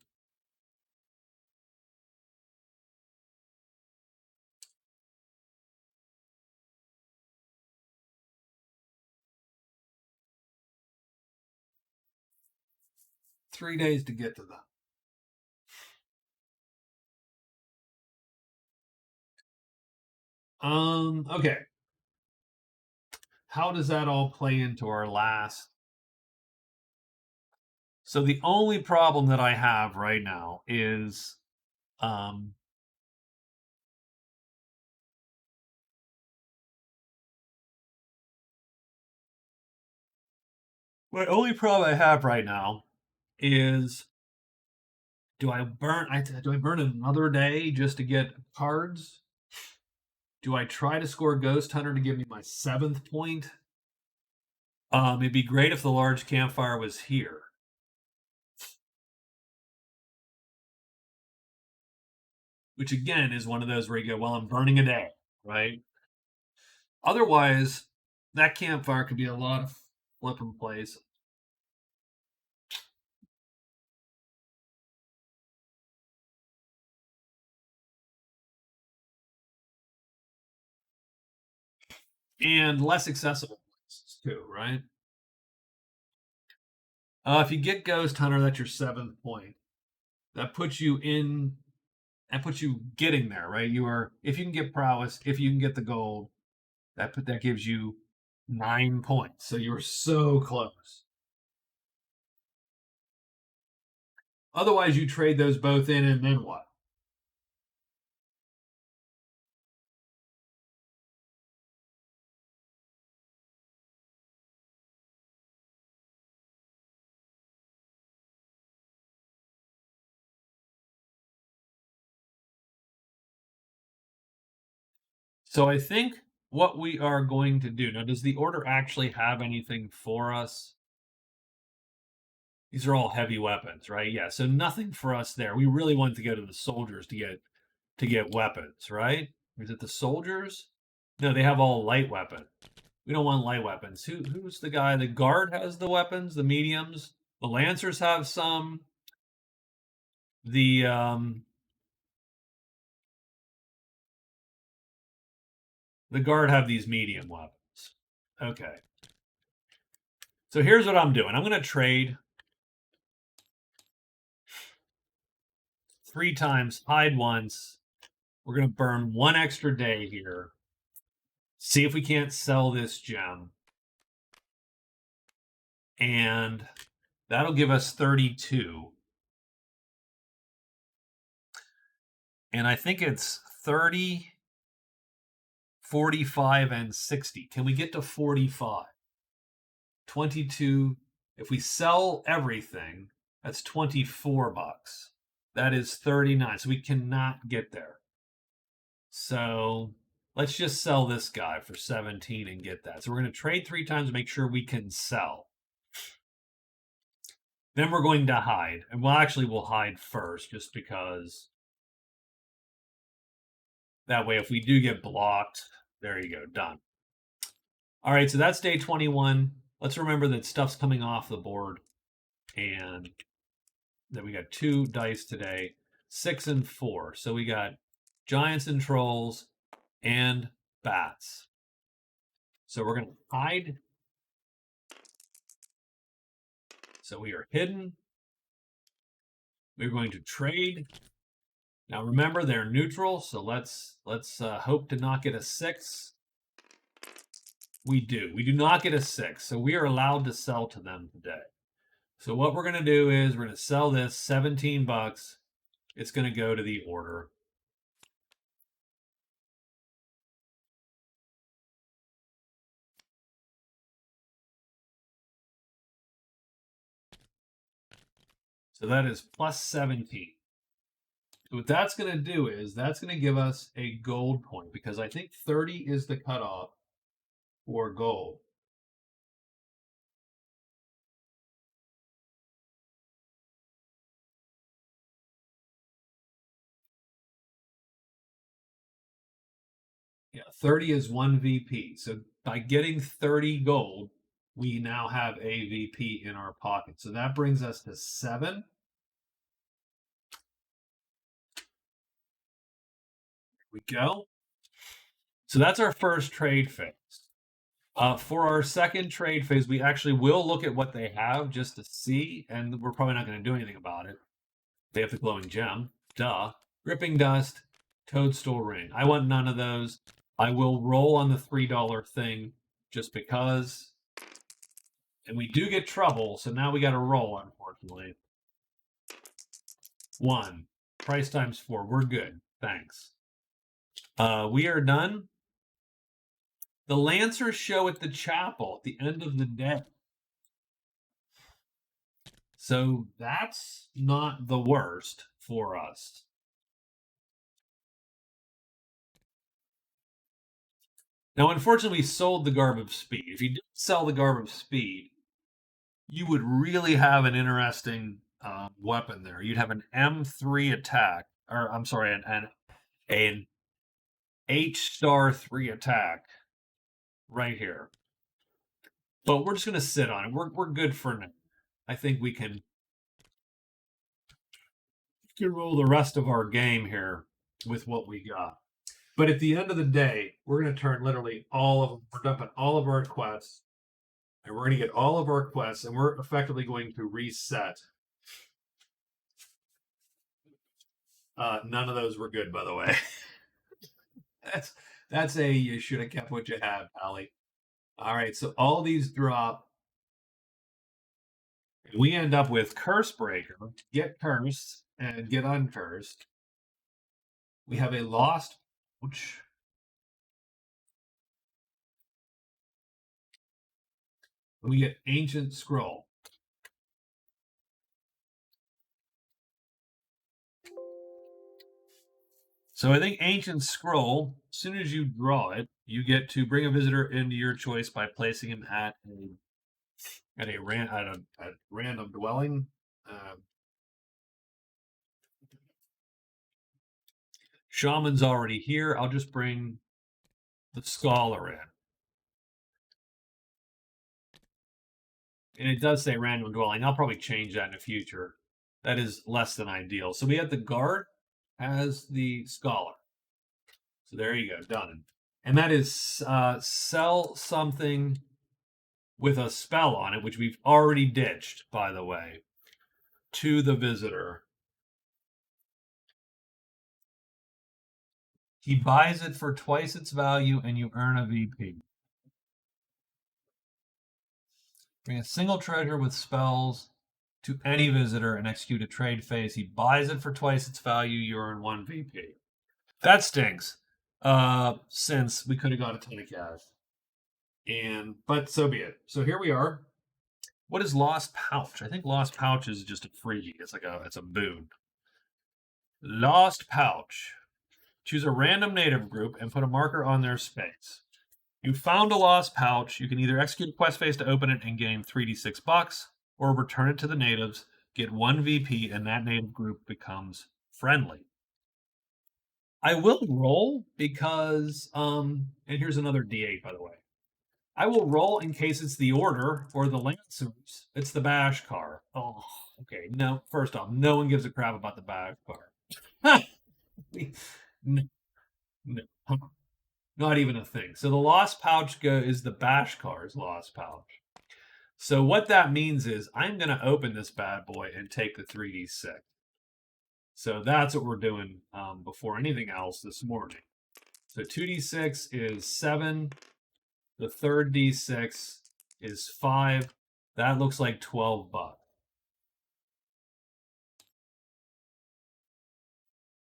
Three days to get to them. Okay. How does that all play into our last? So the only problem that I have right now is my only problem I have right now is do I burn another day just to get cards? Do I try to score Ghost Hunter to give me my 7th point? It'd be great if the large campfire was here. Which again is one of those where you go, well, I'm burning a day, right? Otherwise, that campfire could be a lot of flipping plays. And less accessible places too, right? If you get Ghost Hunter, that's your 7th point. That puts you in. That puts you getting there, right? You are if you can get prowess, if you can get the gold, that gives you 9 points. So you were so close. Otherwise, you trade those both in, and then what? So I think what we are going to do now. Does the order actually have anything for us? These are all heavy weapons, right? Yeah. So nothing for us there. We really want to go to the soldiers to get weapons, right? Is it the soldiers? No, they have all light weapon. We don't want light weapons. Who's the guy? The guard has the weapons, the mediums. The lancers have some. The the guard have these medium weapons. Okay. So here's what I'm doing. I'm going to trade 3 times, hide once. We're going to burn 1 extra day here. See if we can't sell this gem. And that'll give us 32. And I think it's 30. 45 and 60. Can we get to 45? 22. If we sell everything, that's 24 bucks. That is 39. So we cannot get there. So let's just sell this guy for 17 and get that. So we're going to trade 3 times to make sure we can sell. Then we're going to hide. And we'll hide first just because that way if we do get blocked, there you go, done. All right, so that's day 21. Let's remember that stuff's coming off the board and that we got 2 dice today, 6 and 4. So we got giants and trolls and bats. So we're going to hide. So we are hidden. We're going to trade. Now remember they're neutral, so let's hope to not get a 6. We do. We do not get a 6, so we are allowed to sell to them today. So what we're going to do is we're going to sell this 17 bucks. It's going to go to the order. So that is plus 17. So what that's going to do is that's going to give us a gold point because I think 30 is the cutoff for gold. Yeah, 30 is 1 VP. So by getting 30 gold, we now have a VP in our pocket. So that brings us to 7. Here we go. So that's our first trade phase. For our second trade phase, we actually will look at what they have just to see, and we're probably not going to do anything about it. They have the glowing gem. Duh. Gripping dust, toadstool ring. I want none of those. I will roll on the $3 thing just because. And we do get trouble, so now we got to roll, unfortunately. 1. Price times 4. We're good. Thanks. We are done. The Lancers show at the chapel at the end of the day. So that's not the worst for us. Now, unfortunately, we sold the Garb of Speed. If you didn't sell the Garb of Speed, you would really have an interesting weapon there. You'd have an M3 attack, or I'm sorry, an H*3 attack right here. But we're just going to sit on it. We're good for now. I think we can roll the rest of our game here with what we got. But at the end of the day, we're going to turn literally all of them. We're dumping all of our quests, and we're going to get all of our quests, and we're effectively going to reset. None of those were good, by the way. that's a you should have kept what you had, Pally. All right, so all these drop. We end up with Curse Breaker, get cursed, and get uncursed. We have a lost pouch. We get Ancient Scroll. So I think Ancient Scroll, as soon as you draw it, you get to bring a visitor into your choice by placing him at a random dwelling. Shaman's already here. I'll just bring the Scholar in. And it does say random dwelling. I'll probably change that in the future. That is less than ideal. So we have the guard as the scholar. So there you go, done. And that is sell something with a spell on it, which we've already ditched, by the way, to the visitor. He buys it for twice its value and you earn a VP. Bring a single treasure with spells to any visitor and execute a trade phase. He buys it for twice its value, you earn 1 VP. That stinks. since we could have got a ton of cash. But so be it. So here we are. What is Lost Pouch? I think Lost Pouch is just a freebie. It's a boon. Lost Pouch. Choose a random native group and put a marker on their space. You found a lost pouch. You can either execute a quest phase to open it and gain 3d6 bucks, or return it to the natives, get 1 VP, and that native group becomes friendly. I will roll because, and here's another D8, by the way. I will roll in case it's the Order or the Lancers. It's the Bash car. Oh, okay. No, first off, no one gives a crap about the Bash car. no, no, not even a thing. So the Lost Pouch is the Bash car's Lost Pouch. So what that means is I'm going to open this bad boy and take the 3d6. So that's what we're doing before anything else this morning. So 2d6 is 7. The third d6 is 5. That looks like 12 bucks.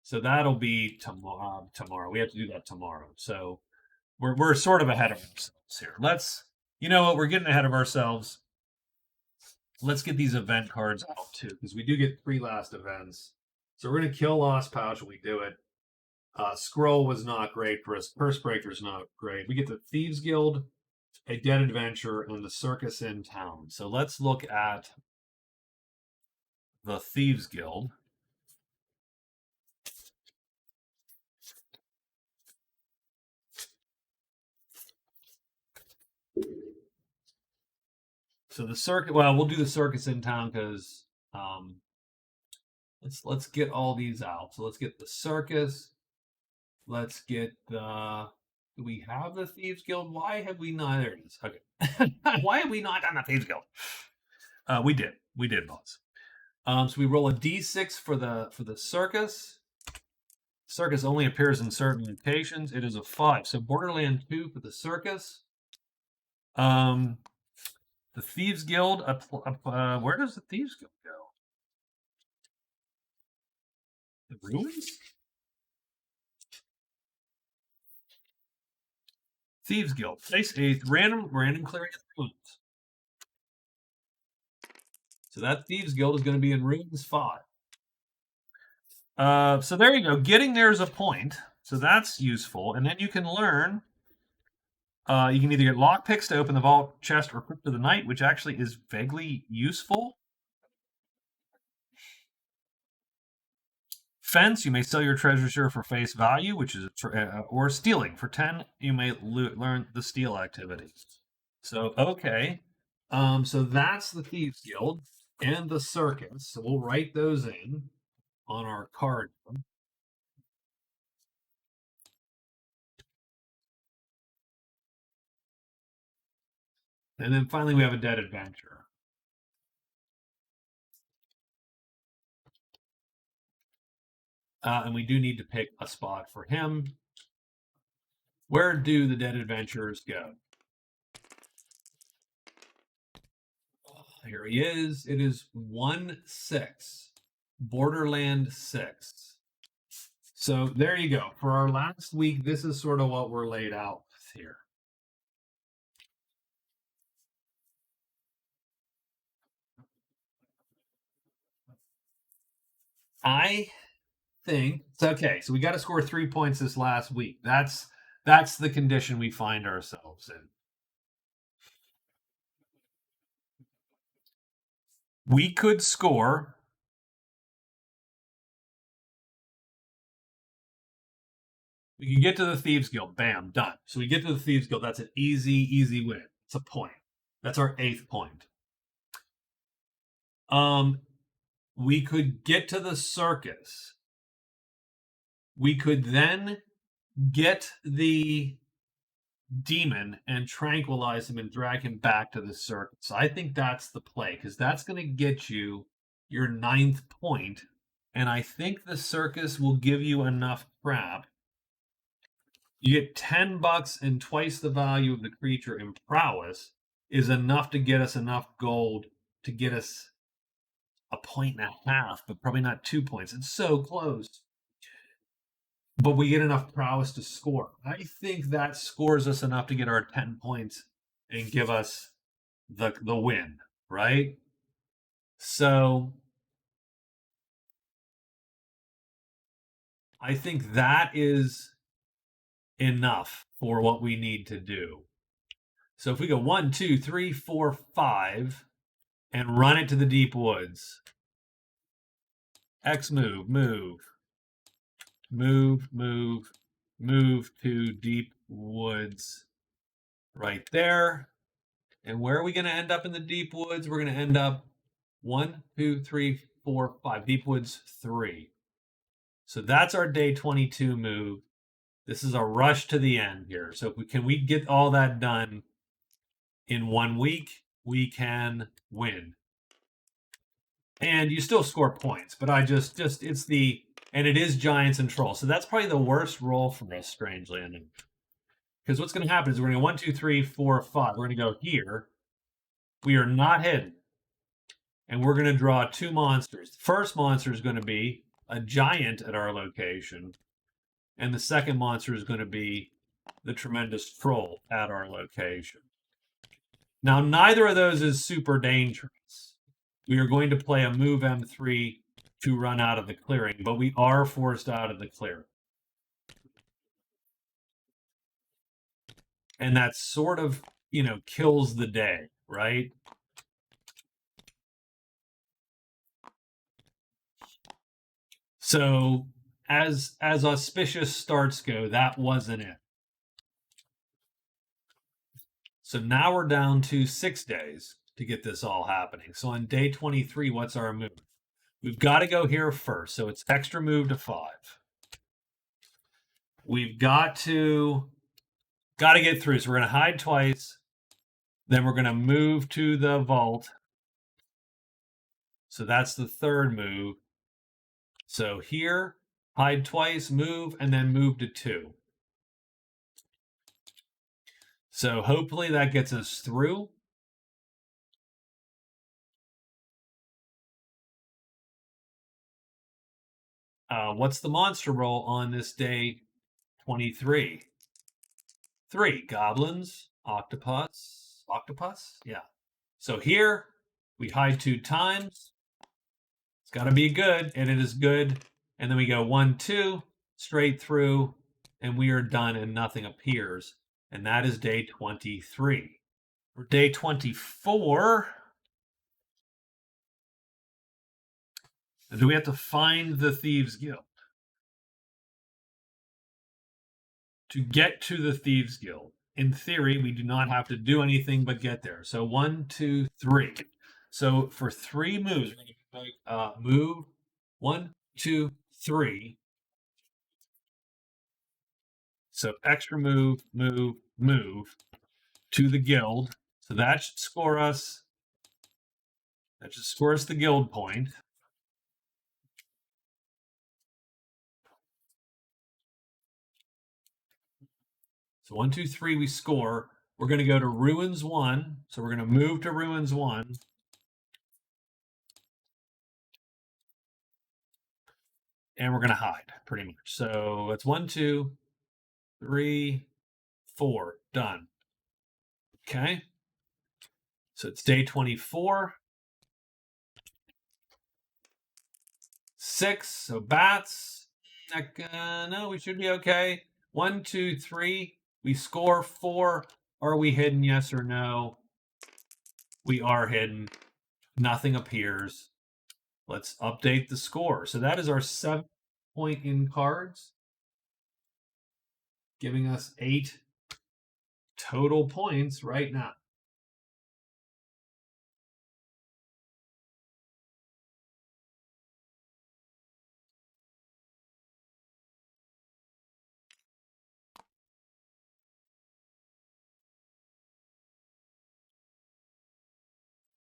So that'll be tomorrow. We have to do that tomorrow. So we're sort of ahead of ourselves here. You know what? We're getting ahead of ourselves. Let's get these event cards out too, because we do get 3 last events. So we're going to kill Lost Pouch when we do it. Scroll was not great for us. Purse Breaker's not great. We get the Thieves Guild, a Dead Adventure, and the Circus in Town. So let's look at the Thieves Guild. So the circuit. Well, we'll do the Circus in Town because let's get all these out. So let's get the Circus. Let's get the. Do we have the Thieves Guild? Why have we not? There it is. Okay. Why have we not done the Thieves Guild? We did. We did, boss. So we roll a d6 for the Circus. Circus only appears in certain locations. It is a 5. So Borderland 2 for the Circus. The Thieves Guild. Where does the Thieves Guild go? The ruins? Thieves Guild. Place 8th. Random clearing of the ruins. So that Thieves Guild is going to be in Ruins 5. So there you go. Getting there is a point. So that's useful. And then you can learn. You can either get lockpicks to open the vault chest or Crypt of the Night, which actually is vaguely useful. Fence, you may sell your treasures here for face value, which is or stealing for 10. You may learn the steal activity. So okay, so that's the Thieves Guild and the Circus. So we'll write those in on our card. And then finally, we have a Dead Adventure. And we do need to pick a spot for him. Where do the Dead Adventurers go? Here he is. It is 1-6. Borderland 6. So there you go. For our last week, this is sort of what we're laid out with here. I think it's okay. So we got to score 3 points this last week. That's the condition we find ourselves in. We could score. We can get to the Thieves Guild. Bam, done. So we get to the Thieves Guild. That's an easy win. It's a point. That's our 8th point. We could get to the Circus. We could then get the demon and tranquilize him and drag him back to the Circus. I think that's the play because that's going to get you your 9th point. And I think the Circus will give you enough crap. You get 10 bucks and twice the value of the creature in prowess is enough to get us enough gold to get us a 1.5 points, but probably not 2 points. It's so close. but we get enough prowess to score. I think that scores us enough to get our 10 points and give us the win, right? So I think that is enough for what we need to do. So if we go 1, 2, 3, 4, 5 and run it to the deep woods, X move, move to deep woods right there. And where are we going to end up in the deep woods? We're going to end up 1, 2, 3, 4, 5. Deep woods 3. So that's our day 22 move. This is a rush to the end here. So if we get all that done in 1 week, we can win. And you still score points, but I just it's the and it is giants and trolls. So that's probably the worst roll for us, strangely enough. Because what's going to happen is we're going to go 1, 2, 3, 4, 5. We're going to go here. We are not hidden. And we're going to draw 2 monsters. The first monster is going to be a giant at our location. And the second monster is going to be the tremendous troll at our location. Now, neither of those is super dangerous. We are going to play a move M3 to run out of the clearing, but we are forced out of the clearing. And that sort of, kills the day, right? So as auspicious starts go, that wasn't it. So now we're down to 6 days to get this all happening. So on day 23, what's our move? We've got to go here first. So it's extra move to 5. We've got to get through. So we're going to hide twice. Then we're going to move to the vault. So that's the third move. So here, hide twice, move, and then move to 2. So hopefully that gets us through. What's the monster roll on this day 23? 3 goblins, octopus. Yeah. So here we hide 2 times. It's got to be good, and it is good. And then we go 1, 2, straight through, and we are done, and nothing appears. And that is day 23. For day 24, do we have to find the Thieves Guild? To get to the Thieves Guild, in theory, we do not have to do anything but get there. So 1, 2, 3. So for 3 moves, we're going to make move 1, 2, 3. So extra move to the guild. So that should score us. That should score us the guild point. So 1, 2, 3, we score. We're going to go to Ruins 1. So we're going to move to Ruins 1. And we're going to hide, pretty much. So it's 1, 2, 3, 4. Done. Okay. So it's day 24. 6. So bats. No, we should be okay. 1, 2, 3. We score 4. Are we hidden? Yes or no? We are hidden. Nothing appears. Let's update the score. So that is our 7 point in cards, giving us 8 total points right now.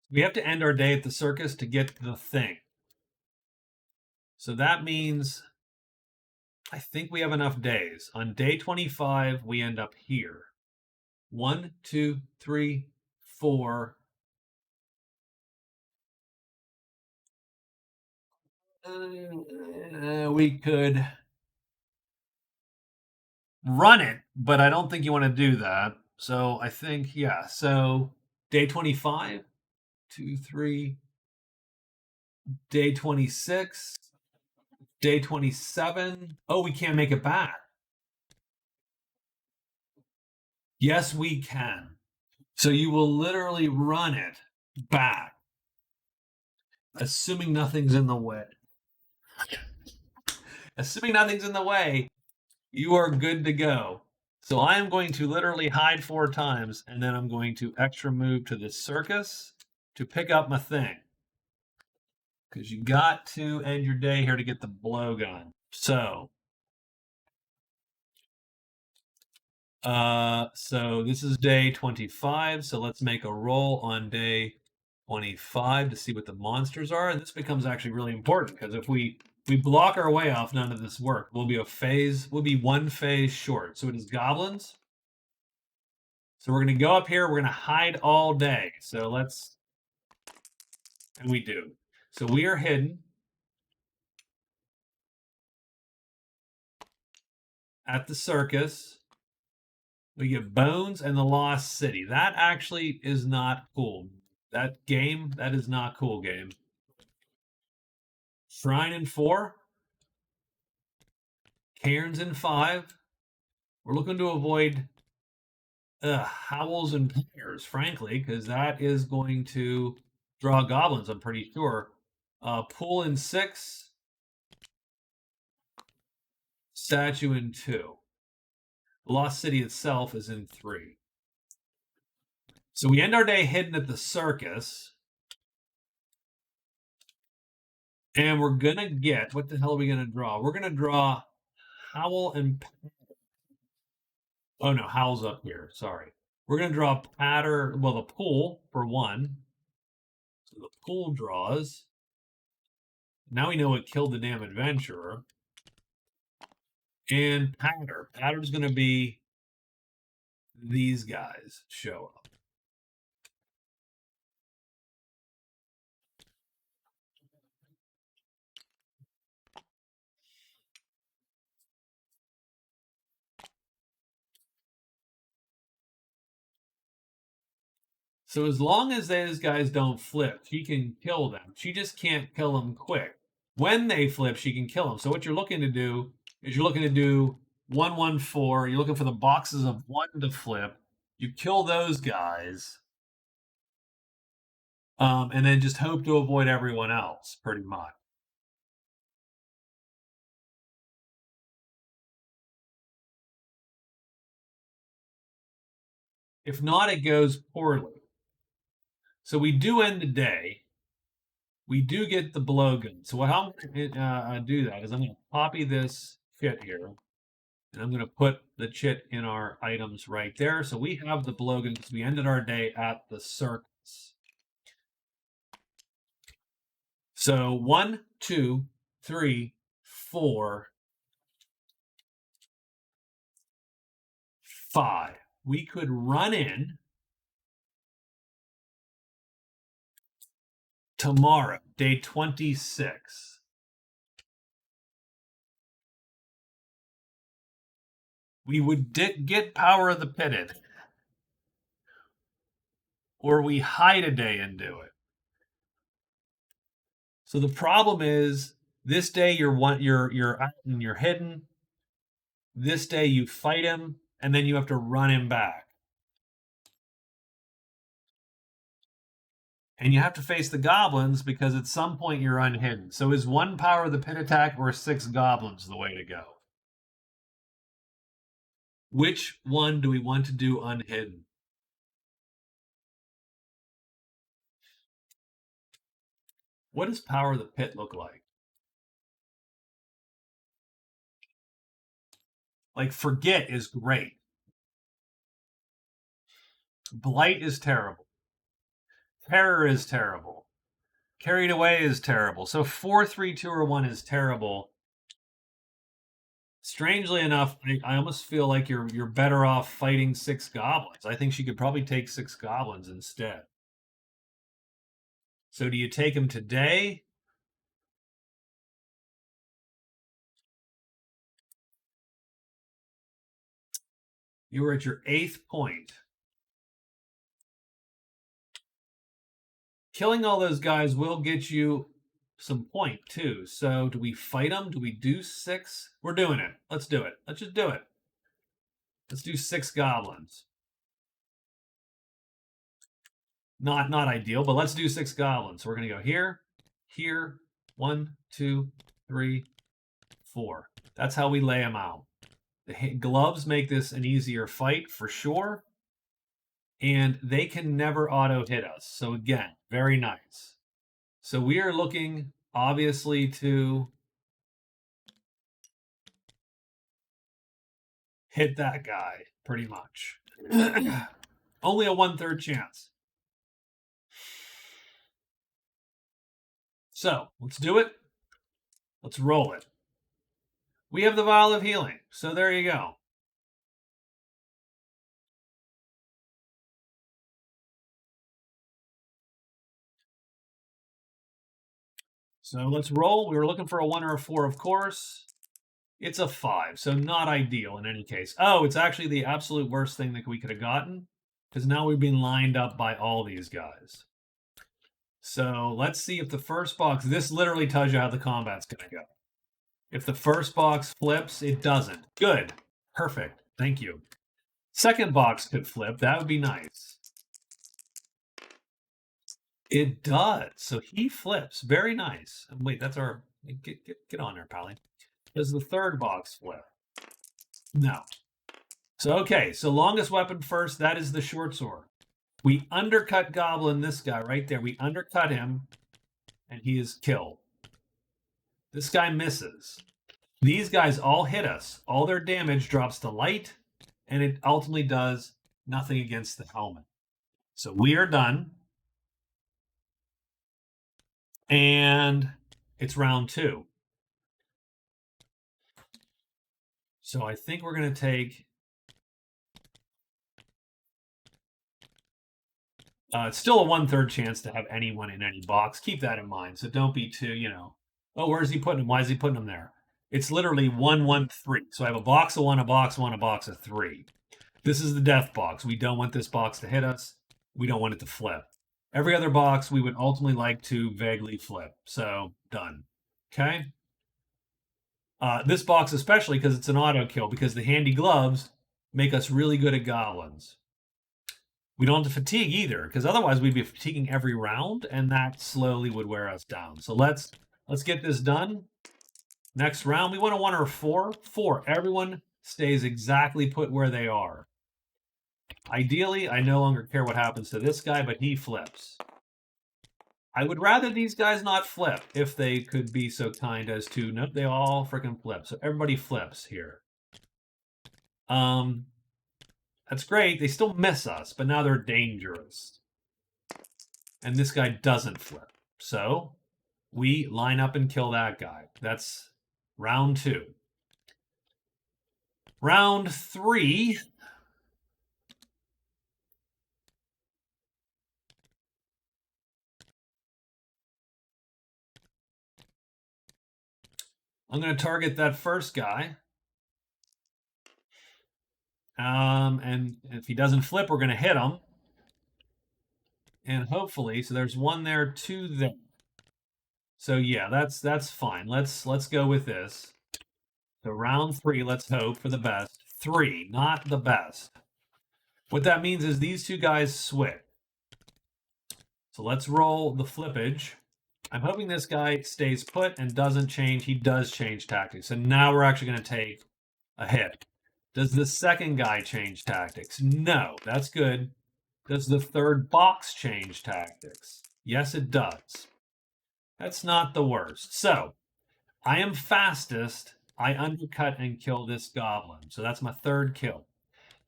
We have to end our day at the circus to get the thing. So that means I think we have enough days. On day 25, we end up here. 1, 2, 3, 4. We could run it, but I don't think you want to do that. So I think, yeah. So day 25, 2, 3, day 26, day 27. Oh, we can't make it back. Yes, we can. So you will literally run it back, assuming nothing's in the way. Assuming nothing's in the way, you are good to go. So I am going to literally hide 4 times, and then I'm going to extra move to the circus to pick up my thing. Because you got to end your day here to get the blowgun. So this is day 25. So let's make a roll on day 25 to see what the monsters are. And this becomes actually really important because if we block our way off, none of this work. We'll be 1 phase short. So it is goblins. So we're going to go up here. We're going to hide all day. So and we do. So we are hidden at the circus. We get Bones and the Lost City. That actually is not cool. That is not cool game. Shrine in 4. Cairns in 5. We're looking to avoid howls and pairs, frankly, because that is going to draw goblins, I'm pretty sure. Pool in 6. Statue in 2. The Lost City itself is in 3. So we end our day hidden at the circus. And we're going to get, what the hell are we going to draw? We're going to draw Howl and... Oh, no, Howl's up here. Sorry. We're going to draw the pool for 1. So the pool draws. Now we know it killed the damn adventurer. And Patter. Patter's going to be these guys show up. So as long as those guys don't flip, she can kill them. She just can't kill them quick. When they flip, she can kill them. So what you're looking to do is you're looking to do 1, 1, 4. You're looking for the boxes of 1 to flip. You kill those guys. And then just hope to avoid everyone else, pretty much. If not, it goes poorly. So we do end the day. We do get the blowgun. So what I'm going to do that is I'm going to copy this chit here. And I'm going to put the chit in our items right there. So we have the blowgun because we ended our day at the circus. So 1, 2, 3, 4, 5. We could run in tomorrow, day 26. We would get Power of the Pitted. Or we hide a day and do it. So the problem is this day you're out and you're hidden. This day you fight him and then you have to run him back. And you have to face the goblins because at some point you're unhidden. So is 1 Power of the Pit attack or 6 goblins the way to go? Which one do we want to do unhidden? What does Power of the Pit look like? Like Forget is great. Blight is terrible. Terror is terrible. Carried Away is terrible. So 4, 3, 2, or 1 is terrible. Strangely enough, I almost feel like you're better off fighting 6 goblins. I think she could probably take 6 goblins instead. So do you take them today? You were at your 8th point. Killing all those guys will get you some point too. So do we fight them? Do we do 6? We're doing it. Let's do it. Let's just do it. Let's do 6 goblins. Not ideal, but let's do 6 goblins. So we're going to go here, here, 1, 2, 3, 4. That's how we lay them out. The gloves make this an easier fight for sure. And they can never auto hit us. So again, very nice. So we are looking obviously to hit that guy pretty much. Only a 1/3 chance. So let's do it. Let's roll it. We have the Vial of Healing. So there you go. So let's roll. We were looking for a 1 or a 4, of course. It's a 5, so not ideal in any case. Oh, it's actually the absolute worst thing that we could have gotten, because now we've been lined up by all these guys. So let's see if the first box, this literally tells you how the combat's going to go. If the first box flips, it doesn't. Good. Perfect. Thank you. Second box could flip. That would be nice. It does. So he flips. Very nice. Wait, that's our... Get on there, Pally. Does the third box flip? No. So, okay. So longest weapon first. That is the short sword. We undercut Goblin, this guy right there. We undercut him, and he is killed. This guy misses. These guys all hit us. All their damage drops to light, and it ultimately does nothing against the helmet. So we are done. And it's round 2. So I think we're going to take... it's still a 1/3 chance to have anyone in any box. Keep that in mind. So don't be too, oh, where's he putting him? Why is he putting him there? It's literally 1, 1, 3. So I have a box of 1, a box of 1, a box of 3. This is the death box. We don't want this box to hit us. We don't want it to flip. Every other box we would ultimately like to vaguely flip. So done. Okay. This box especially because it's an auto kill, because the handy gloves make us really good at goblins. We don't have to fatigue either, because otherwise we'd be fatiguing every round, and that slowly would wear us down. So let's get this done. Next round, we want a 1 or a 4. 4. Everyone stays exactly put where they are. Ideally, I no longer care what happens to this guy, but he flips. I would rather these guys not flip if they could be so kind as to... Nope, they all freaking flip. So everybody flips here. That's great. They still miss us, but now they're dangerous. And this guy doesn't flip. So we line up and kill that guy. That's round 2. Round 3... I'm going to target that first guy. And if he doesn't flip, we're going to hit him. And hopefully, so there's 1 there, 2 there. So yeah, that's fine. Let's go with this. So round 3, let's hope for the best. 3, not the best. What that means is these 2 guys switch. So let's roll the flippage. I'm hoping this guy stays put and doesn't change. He does change tactics. And now we're actually going to take a hit. Does the second guy change tactics? No, that's good. Does the third box change tactics? Yes, it does. That's not the worst. So, I am fastest. I undercut and kill this goblin. So that's my 3rd kill.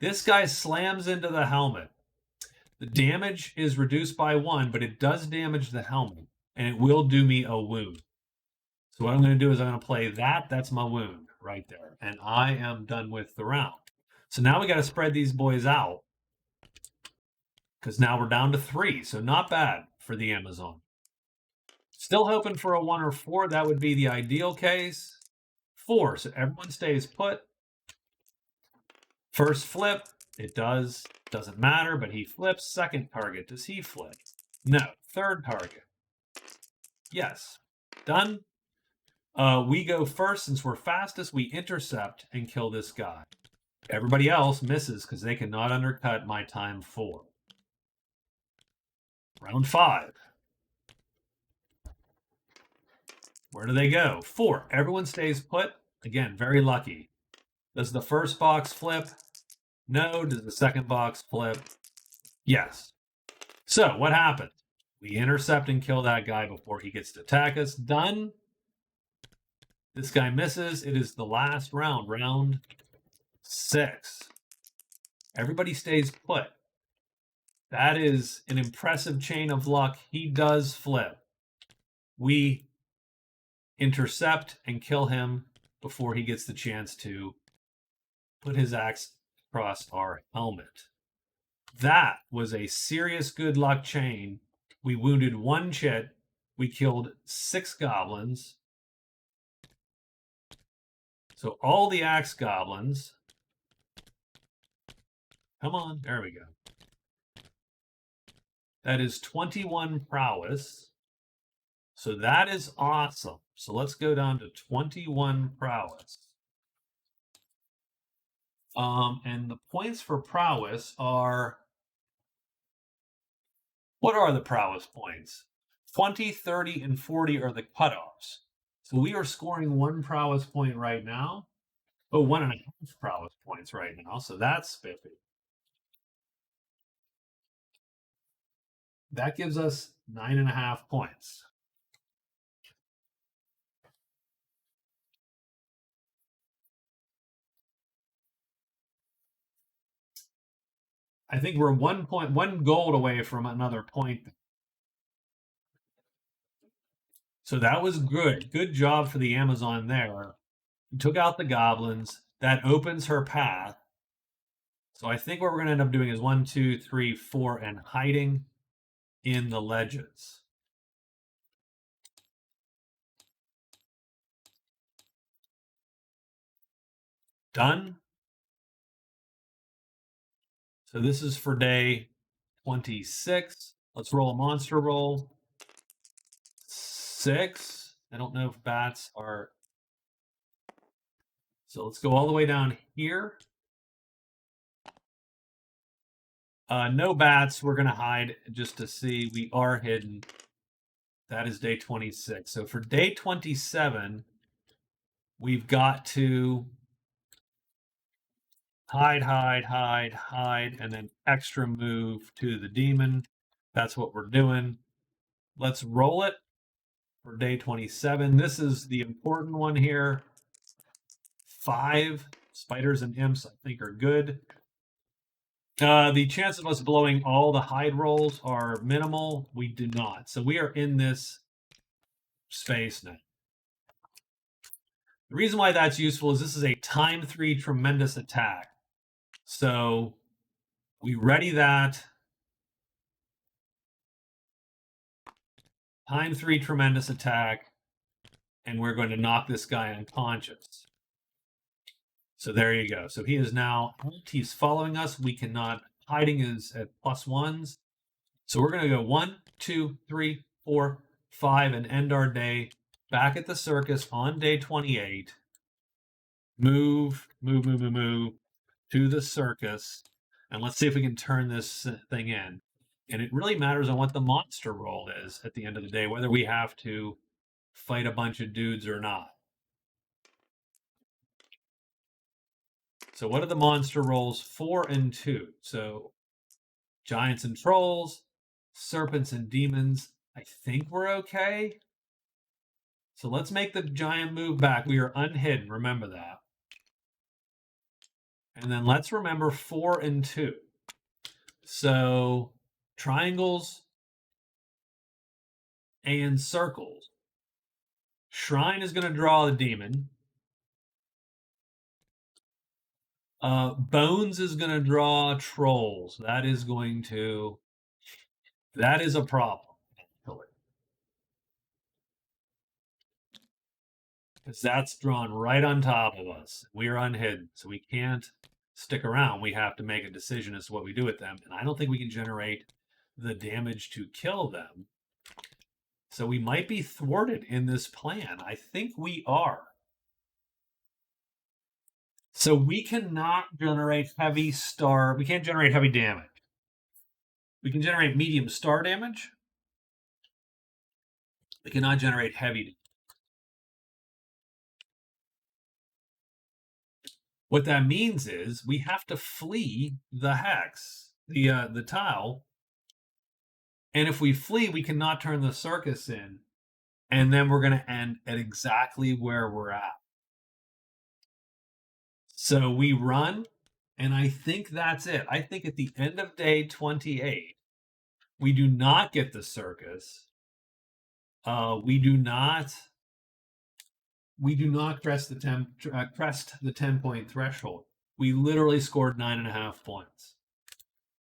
This guy slams into the helmet. The damage is reduced by 1, but it does damage the helmet. And it will do me a wound. So what I'm going to do is I'm going to play that. That's my wound right there. And I am done with the round. So now we got to spread these boys out, because now we're down to 3. So not bad for the Amazon. Still hoping for a 1 or 4. That would be the ideal case. 4. So everyone stays put. First flip. It does. Doesn't matter, but he flips. Second target. Does he flip? No. Third target. Yes. Done. We go first since we're fastest. We intercept and kill this guy. Everybody else misses because they cannot undercut my time 4. Round 5. Where do they go? 4. Everyone stays put. Again, very lucky. Does the first box flip? No. Does the second box flip? Yes. So what happens? We intercept and kill that guy before he gets to attack us. Done. This guy misses. It is the last round. Round 6. Everybody stays put. That is an impressive chain of luck. He does flip. We intercept and kill him before he gets the chance to put his axe across our helmet. That was a serious good luck chain. We wounded 1 chit. We killed 6 goblins. So all the axe goblins. Come on, there we go. That is 21 prowess. So that is awesome. So let's go down to 21 prowess. And the points for prowess are, what are the prowess points? 20, 30, and 40 are the cutoffs. So we are scoring 1 prowess point right now. Oh, 1.5 prowess points right now. So that's spiffy. That gives us 9.5 points. I think we're 1 gold away from another point. So that was good. Good job for the Amazon there. We took out the goblins. That opens her path. So I think what we're going to end up doing is 1, 2, 3, 4, and hiding in the ledges. Done. So this is for day 26. Let's roll a monster roll. 6. I don't know if bats are. So let's go all the way down here. No bats. We're going to hide just to see. We are hidden. That is day 26. So for day 27, we've got to hide, and then extra move to the demon. That's what we're doing. Let's roll it for day 27. This is the important one here. 5 spiders and imps, I think, are good. The chance of us blowing all the hide rolls are minimal. We do not. So we are in this space now. The reason why that's useful is this is a time 3 tremendous attack. So we ready that. Time 3 tremendous attack. And we're going to knock this guy unconscious. So there you go. So he is now, he's following us. We cannot, hiding is at +1s. So we're going to go 1, 2, 3, 4, 5, and end our day back at the circus on day 28. Move to the circus. And let's see if we can turn this thing in. And it really matters on what the monster roll is at the end of the day, whether we have to fight a bunch of dudes or not. So what are the monster rolls? 4 and 2. So giants and trolls, serpents and demons. I think we're okay. So let's make the giant move back. We are unhidden. Remember that. And then let's remember 4 and 2. So triangles and circles. Shrine is going to draw the demon. Bones is going to draw trolls. That is a problem. Because that's drawn right on top of us. We are unhidden, so we can't stick around. We have to make a decision as to what we do with them. And I don't think we can generate the damage to kill them. So we might be thwarted in this plan. I think we are. So we cannot generate heavy star. We can't generate heavy damage. We can generate medium star damage. We cannot generate heavy. What that means is we have to flee the hex, the tile. And if we flee, we cannot turn the circus in. And then we're going to end at exactly where we're at. So we run, and I think that's it. I think at the end of day 28, we do not get the circus. We do not crest the 10-point threshold. We literally scored 9.5 points.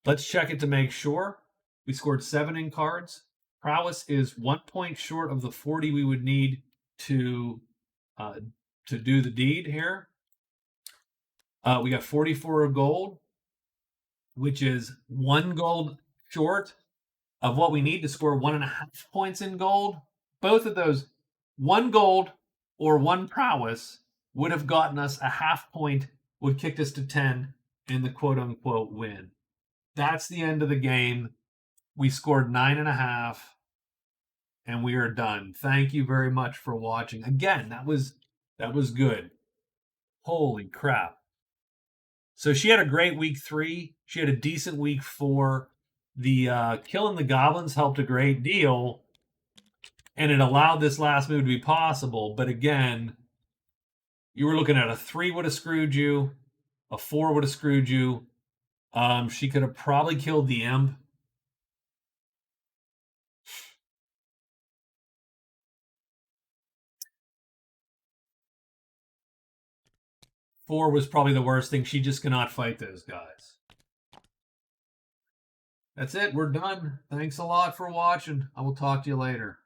Let's check it to make sure. We scored 7 in cards. Prowess is 1 point short of the 40 we would need to do the deed here. We got 44 gold, which is 1 gold short of what we need to score 1.5 points in gold. Both of those, 1 gold or 1 prowess, would have gotten us a half point, would kicked us to 10 in the quote unquote win. That's the end of the game. We scored 9.5 and we are done. Thank you very much for watching. Again, that was good. Holy crap. So she had a great week 3. She had a decent week 4. The killing the goblins helped a great deal, and it allowed this last move to be possible. But again, you were looking at a 3 would have screwed you, a 4 would have screwed you. She could have probably killed the imp. Four was probably the worst thing. She just cannot fight those guys. That's it. We're done. Thanks a lot for watching. I will talk to you later.